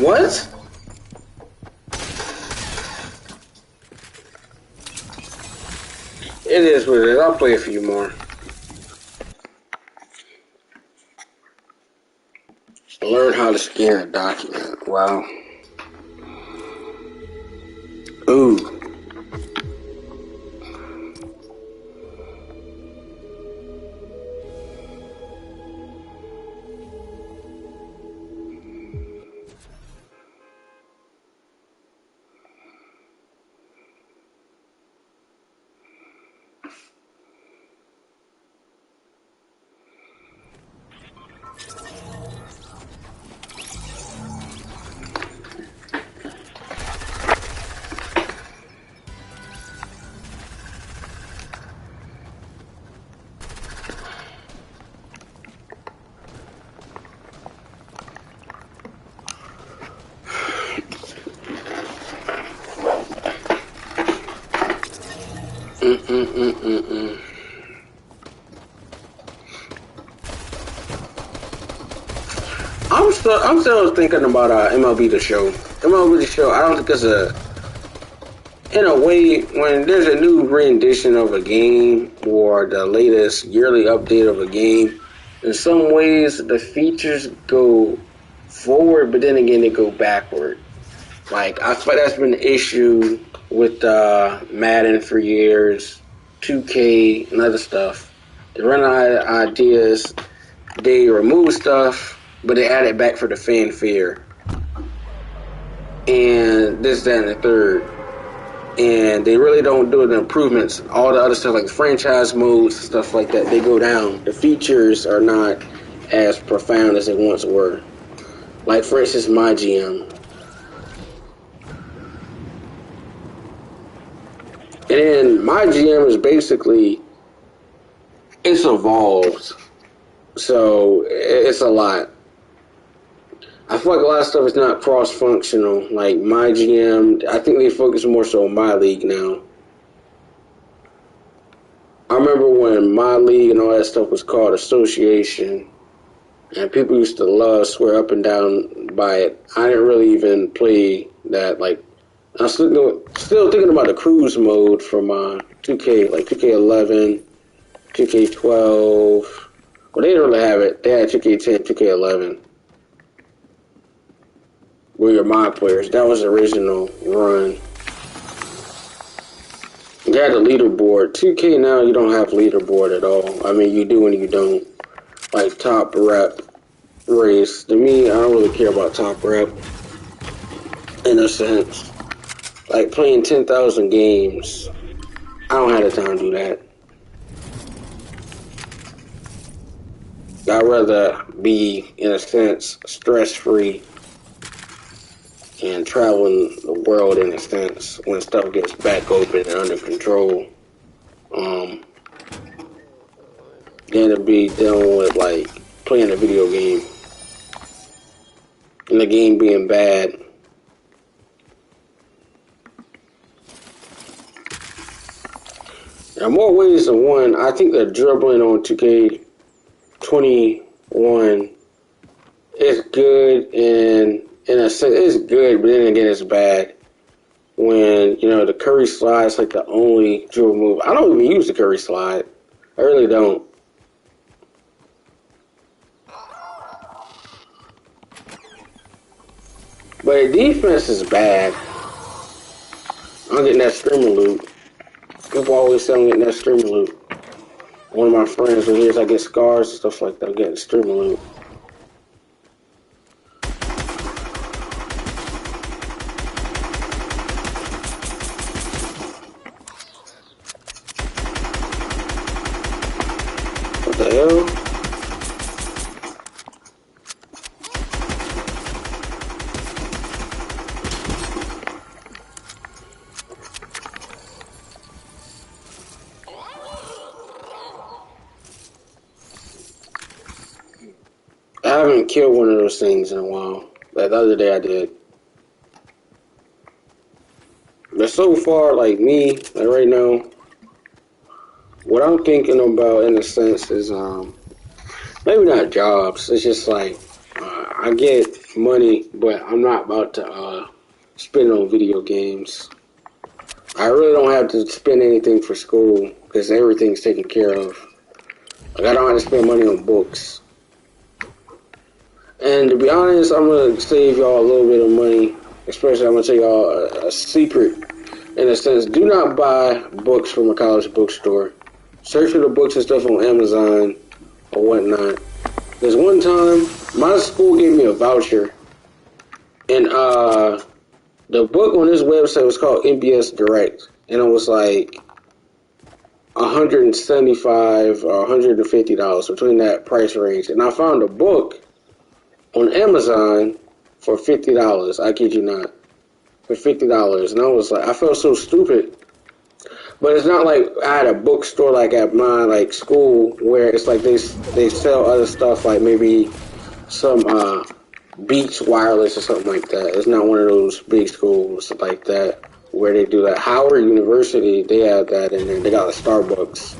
Speaker 1: What? It is what it is. I'll play a few more. Learn how to scan a document. Wow. Ooh. I'm still thinking about MLB The Show. MLB The Show. I don't think it's in a way, when there's a new rendition of a game or the latest yearly update of a game, in some ways the features go forward, but then again they go backward. Like, I feel like that's been an issue with Madden for years, 2K, and other stuff. They run out of ideas, they remove stuff, but they add it back for the fanfare. And this, that, and the third. And they really don't do the improvements. All the other stuff, like the franchise modes, stuff like that, they go down. The features are not as profound as they once were. Like, for instance, My GM. And then My GM is basically, it's evolved. So it's a lot. I feel like a lot of stuff is not cross-functional. Like My GM, I think they focus more so on My League now. I remember when My League and all that stuff was called Association, and people used to swear up and down by it. I didn't really even play that. Like, I'm still thinking about the cruise mode from 2K, like 2K11, 2K12. Well, they didn't really have it. They had 2K10, 2K11. Were your mod players. That was the original run. You had a leaderboard. 2K now, you don't have leaderboard at all. I mean, you do and you don't. Like top rep race. To me, I don't really care about top rep in a sense. Like playing 10,000 games, I don't have the time to do that. I'd rather be, in a sense, stress-free and traveling the world, in a sense, when stuff gets back open and under control. Than to be dealing with, like, playing a video game and the game being bad. There are more ways than one. I think the dribbling on 2K21 is good, and in a sense, it's good, but then again, it's bad. When, the curry slide is like the only dribble move. I don't even use the curry slide. I really don't. But defense is bad. I'm getting that streamer loot. People always tell me getting that streamer loot. One of my friends who hears I get scars and stuff like that, I'm getting streamer loot. What the hell? I haven't killed one of those things in a while. Like the other day I did. But so far, like me, like right now, what I'm thinking about in a sense is maybe not jobs. It's just like I get money, but I'm not about to spend on video games. I really don't have to spend anything for school because everything's taken care of. Like, I don't have to spend money on books. And to be honest, I'm gonna save y'all a little bit of money. Especially, I'm gonna tell y'all a secret. In a sense, do not buy books from a college bookstore. Search for the books and stuff on Amazon or whatnot. There's one time my school gave me a voucher, and the book on this website was called MBS Direct, and it was like $175 or $150 between that price range. And I found a book on Amazon for $50. I kid you not, for $50, and I was like, I felt so stupid. But it's not like I had a bookstore like at my like school where it's like they sell other stuff like maybe some Beats Wireless or something like that. It's not one of those big schools like that where they do that. Howard University, they have that in there. They got a Starbucks,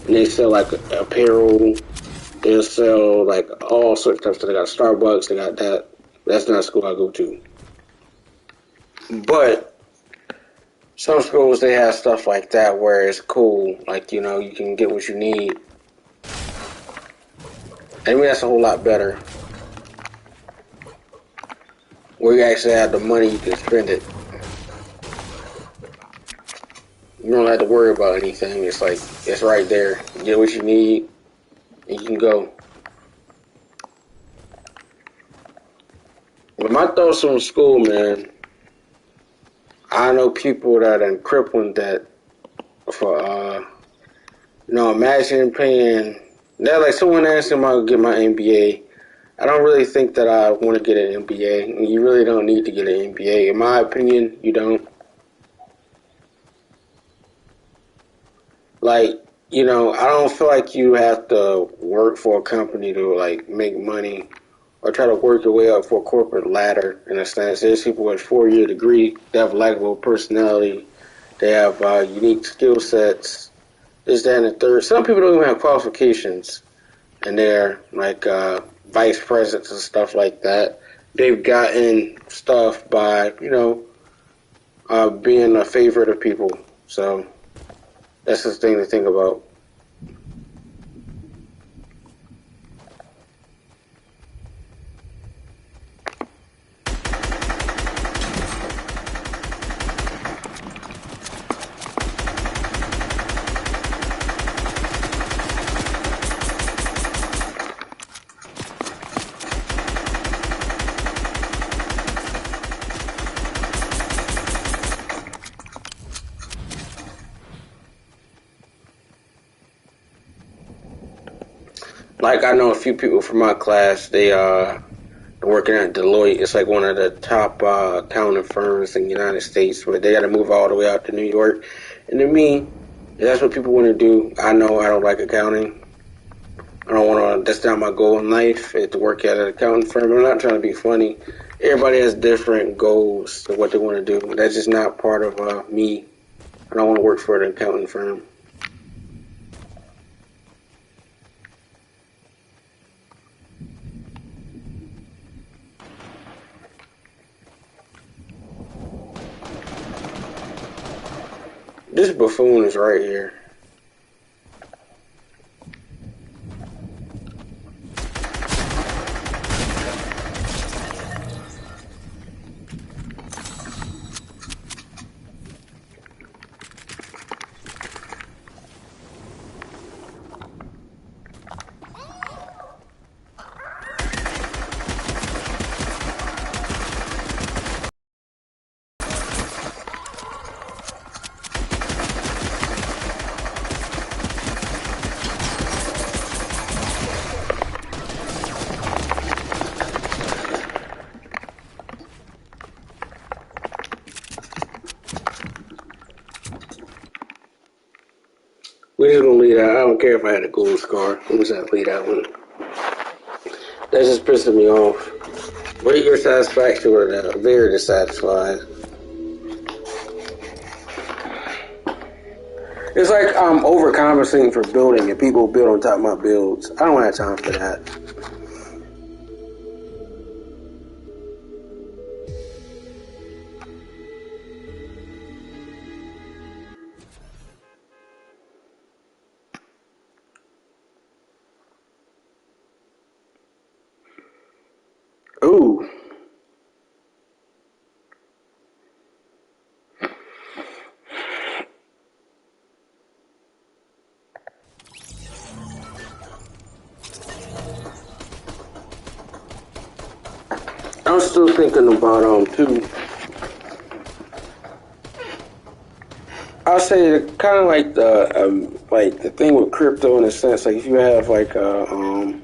Speaker 1: and they sell like apparel. They'll sell like all sorts of stuff. So they got Starbucks. They got that. That's not a school I go to. But some schools, they have stuff like that where it's cool. Like, you know, you can get what you need. I mean, that's a whole lot better. Where you actually have the money, you can spend it. You don't have to worry about anything. It's like, it's right there. You get what you need, and you can go. But my thoughts on school, man, I know people that are crippling that for, you know, imagine paying, that like someone asked him I'll get my MBA. I don't really think that I want to get an MBA. You really don't need to get an MBA. In my opinion, you don't. Like, you know, I don't feel like you have to work for a company to like make money or try to work your way up for a corporate ladder in a sense. There's people with 4-year degree, they have likable personality, they have unique skill sets, this, that, and the third. Some people don't even have qualifications, and they're like vice presidents and stuff like that. They've gotten stuff by, you know, being a favorite of people. So that's the thing to think about. Like, I know a few people from my class, they working at Deloitte. It's like one of the top accounting firms in the United States, where they got to move all the way out to New York. And to me, that's what people want to do. I know I don't like accounting. I don't want to. That's not my goal in life, is to work at an accounting firm. I'm not trying to be funny. Everybody has different goals to what they want to do. That's just not part of me. I don't want to work for an accounting firm. This buffoon is right here. We're just gonna leave that. I don't care if I had a gold scar. I'm just gonna leave that one. That's just pissing me off. What are your satisfaction with that? Very dissatisfied. It's like I'm overcompensating for building and people build on top of my builds. I don't have time for that. I'm still thinking about too. I'll say kind of like the thing with crypto in a sense. Like if you have like a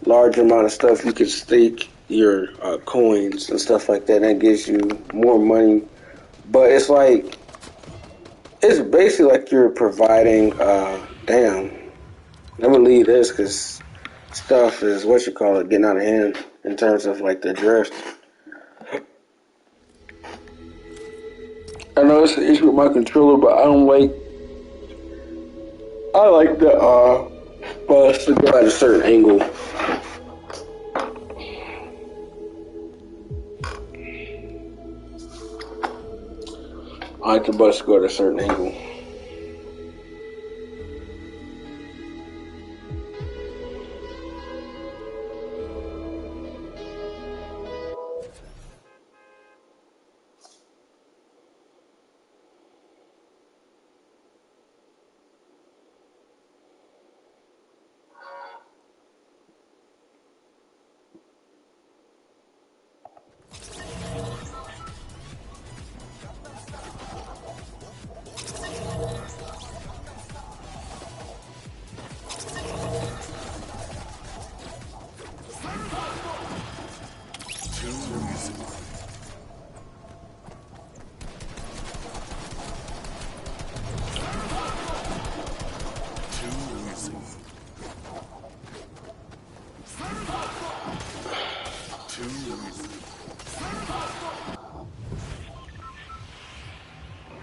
Speaker 1: large amount of stuff, you can stake your coins and stuff like that. That gives you more money. But it's like it's basically like you're providing. Damn, let me leave this because stuff is what you call it getting out of hand in terms of like the drift. I know it's an issue with my controller, but I don't like. I like the bus to go at a certain angle. I like the bus to go at a certain angle.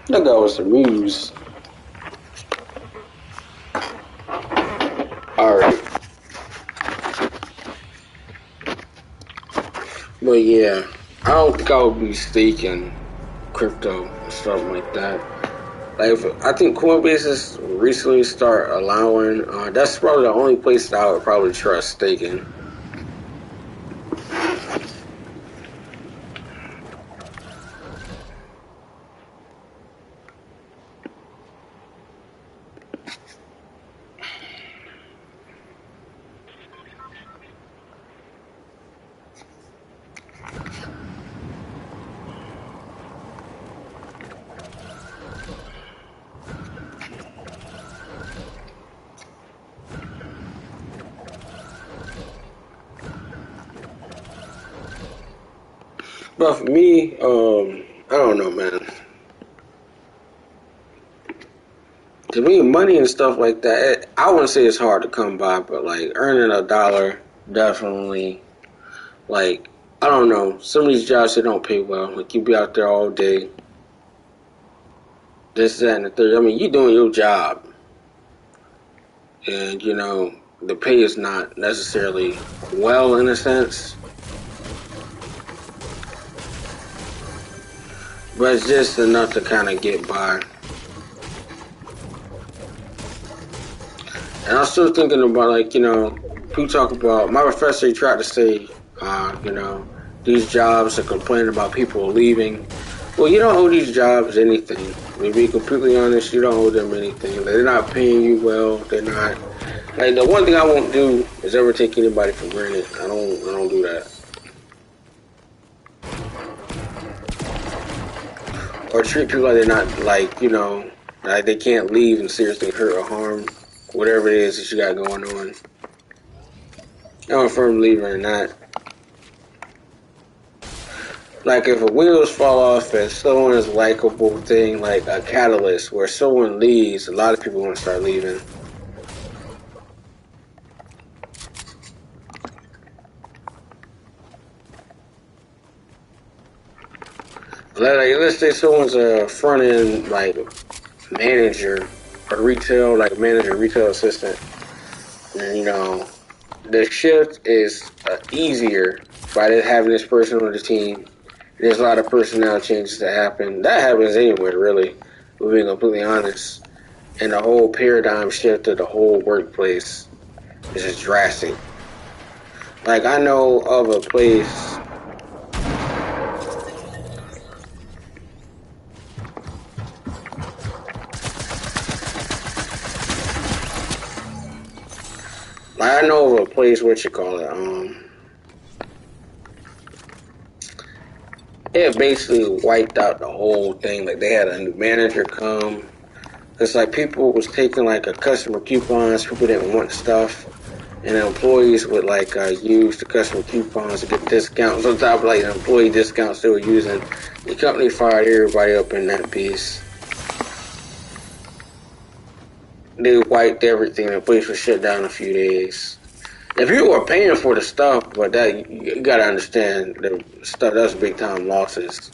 Speaker 1: That guy was the muse. Alright. But yeah, I don't think I would be staking crypto and stuff like that. I think Coinbase has recently start allowing, that's probably the only place that I would probably trust staking. But for me, I don't know, man. To me, money and stuff like that, I wouldn't say it's hard to come by, but like earning a dollar, definitely. Like, I don't know, some of these jobs they don't pay well. Like you be out there all day, this, that, and the third. I mean, you doing your job, and you know the pay is not necessarily well in a sense, but it's just enough to kind of get by. And I'm still thinking about like people talk about my professor. He tried to say, these jobs are complaining about people leaving. Well, you don't owe these jobs anything. I mean, to be completely honest, you don't owe them anything. They're not paying you well. They're not. Like the one thing I won't do is ever take anybody for granted. I don't do that. Or treat people like they're not like they can't leave and seriously hurt or harm whatever it is that you got going on. I'm a firm believer in that. Like if wheels fall off and someone's likable thing, like a catalyst where someone leaves, a lot of people want to start leaving. Like let's say someone's a front end like manager or retail retail assistant, and the shift is easier by having this person on the team. There's a lot of personnel changes that happen. That happens anywhere, really. We're being completely honest. And the whole paradigm shift of the whole workplace is just drastic. Like, I know of a place. Like, I know of a place, what you call it, it basically wiped out the whole thing. Like they had a new manager come. It's like people was taking like a customer coupons. People didn't want stuff, and the employees would like use the customer coupons to get discounts on top of like the employee discounts they were using. The company fired everybody up in that piece. They wiped everything. The place was shut down in a few days. If you were paying for the stuff, but that you gotta understand the stuff that's big time losses.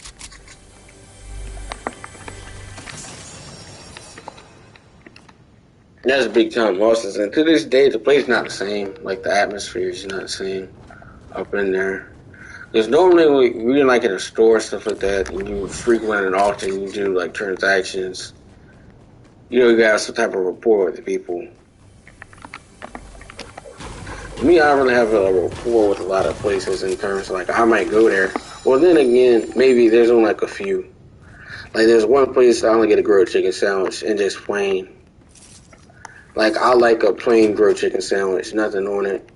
Speaker 1: That's big time losses, and to this day, the place not the same. Like the atmosphere is not the same up in there. Because normally we like in a store stuff like that, and you frequent and often you do like transactions. You got some type of rapport with the people. Me, I don't really have a rapport with a lot of places in terms of like I might go there. Well, then again, maybe there's only like a few. Like there's one place I only get a grilled chicken sandwich and just plain. Like I like a plain grilled chicken sandwich, nothing on it.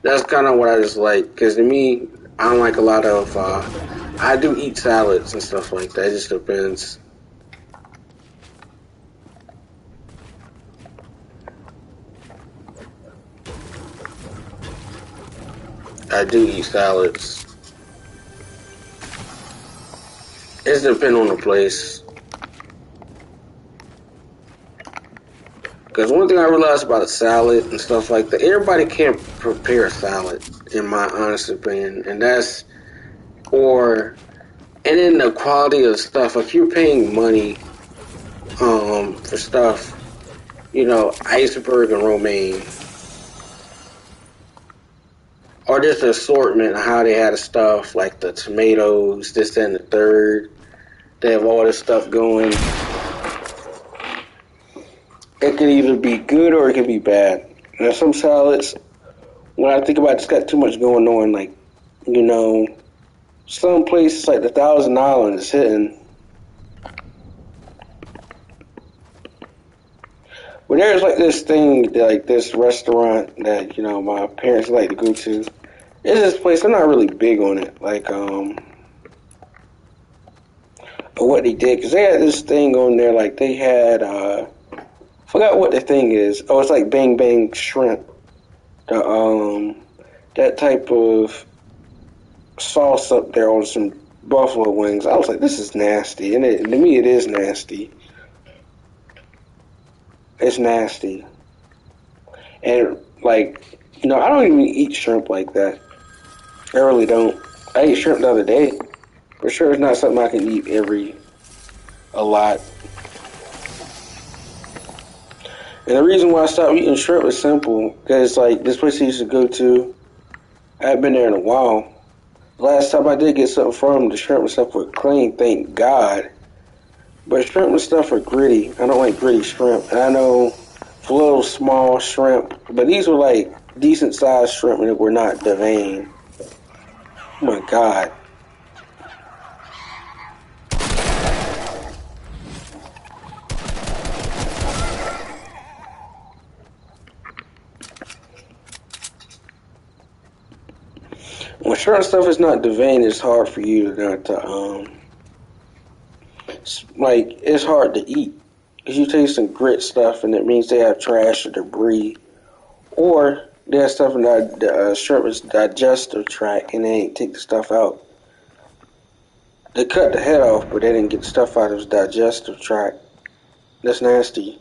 Speaker 1: That's kind of what I just like. Cause to me, I don't like a lot of. I do eat salads and stuff like that. It just depends. I do eat salads. It just depends on the place. Because one thing I realized about a salad and stuff like that, everybody can't prepare a salad, in my honest opinion. And that's, and then the quality of stuff. Like you're paying money, for stuff, iceberg and romaine. Or just the assortment of how they had the stuff, like the tomatoes, this and the third. They have all this stuff going. It can either be good or it can be bad. Now, some salads, when I think about it, it's got too much going on. Like, some places like the Thousand Island is hitting. But there's like this thing, like this restaurant that, my parents like to go to. It's this place, I'm not really big on it. Like, what they did, because they had this thing on there, like they had, forgot what the thing is. Oh, it's like Bang Bang Shrimp. That type of sauce up there on some buffalo wings. I was like, this is nasty. And to me, it is nasty. It's nasty. And, like, I don't even eat shrimp like that. I really don't. I ate shrimp the other day. For sure, it's not something I can eat a lot. And the reason why I stopped eating shrimp is simple. Because, like, this place I used to go to, I haven't been there in a while. The last time I did get something from the shrimp and stuff were clean, thank God. But shrimp and stuff are gritty. I don't like gritty shrimp. And I know for little small shrimp, but these were like decent sized shrimp and they were not deveined. Oh my God. When shrimp stuff is not deveined, it's hard for you not to, it's hard to eat. Because you taste some grit stuff and it means they have trash or debris. Or they have stuff in the shrimp's digestive tract and they ain't take the stuff out. They cut the head off, but they didn't get the stuff out of his digestive tract. That's nasty.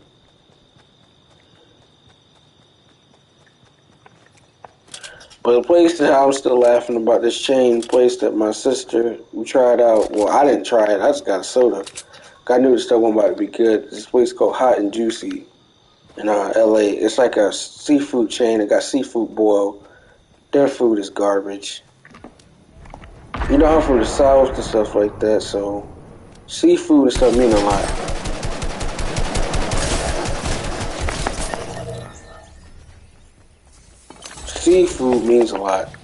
Speaker 1: But the place that I'm still laughing about, this chain place that my sister, we tried out. Well, I didn't try it. I just got a soda. I knew the stuff wasn't about to be good. This place called Hot and Juicy in L.A. It's like a seafood chain. It got seafood boiled. Their food is garbage. I'm from the South and stuff like that, so seafood and stuff mean a lot. Seafood means a lot.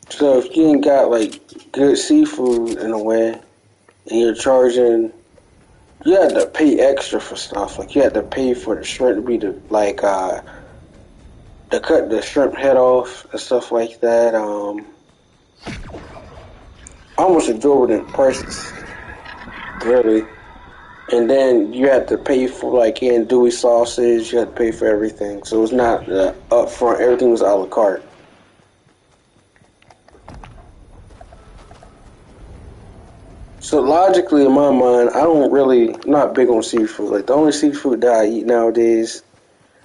Speaker 1: So if you ain't got like good seafood in a way, and you're charging You had to pay extra for stuff. Like you had to pay for the shrimp to be to cut the shrimp head off and stuff like that. Almost exorbitant prices, really. And then you had to pay for like andouille sausage. You had to pay for everything, so it's not upfront. Everything was a la carte. So logically, in my mind, I don't really not big on seafood. Like the only seafood that I eat nowadays,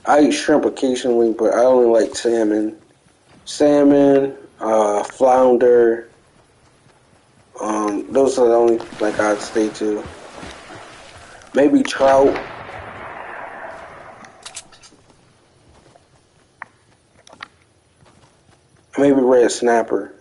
Speaker 1: I eat shrimp occasionally, but I only like salmon. Salmon, flounder. Those are the only like I'd stay to. Maybe trout. Maybe red snapper.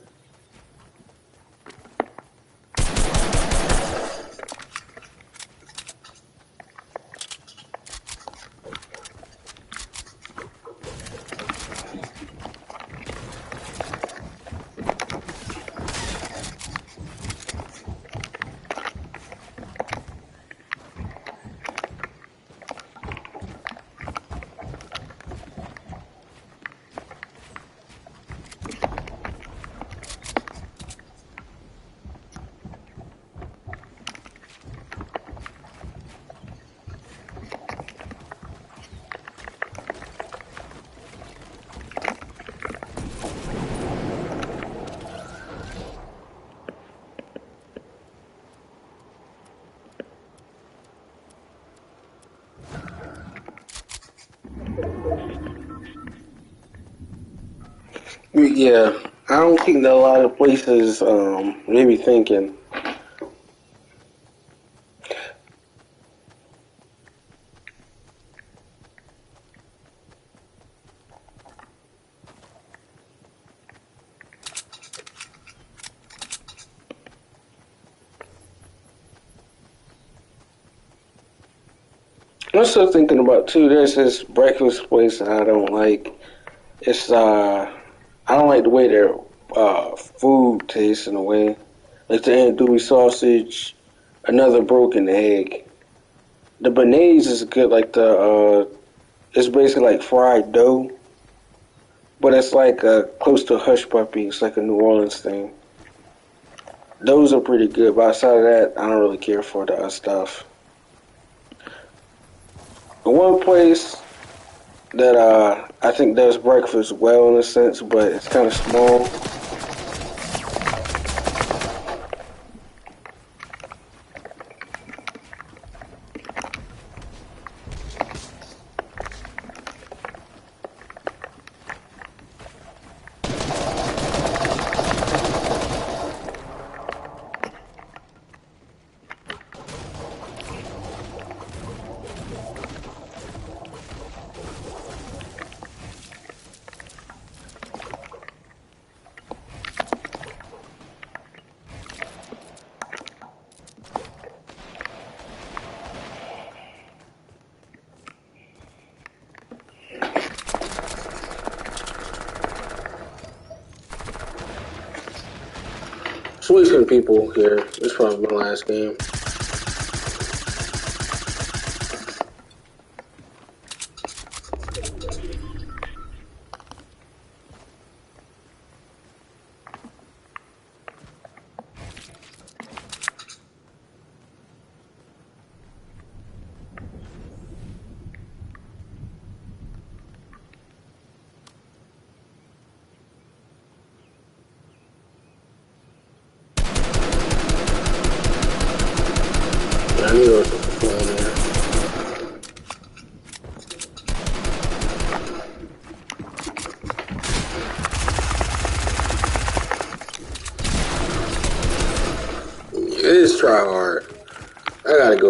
Speaker 1: Yeah, I don't think that a lot of places they be thinking. I'm still thinking about too. There's this breakfast place that I don't like. It's I don't like the way their food tastes in a way. Like the andouille sausage, another broken egg. The béarnaise is good. Like it's basically like fried dough, but it's like close to hush puppy. It's like a New Orleans thing. Those are pretty good. But outside of that, I don't really care for the stuff. The one place that I think does breakfast well in a sense, but it's kind of small. Switching people here. This is probably my last game. I knew there was a phone there. It is try hard. I gotta go.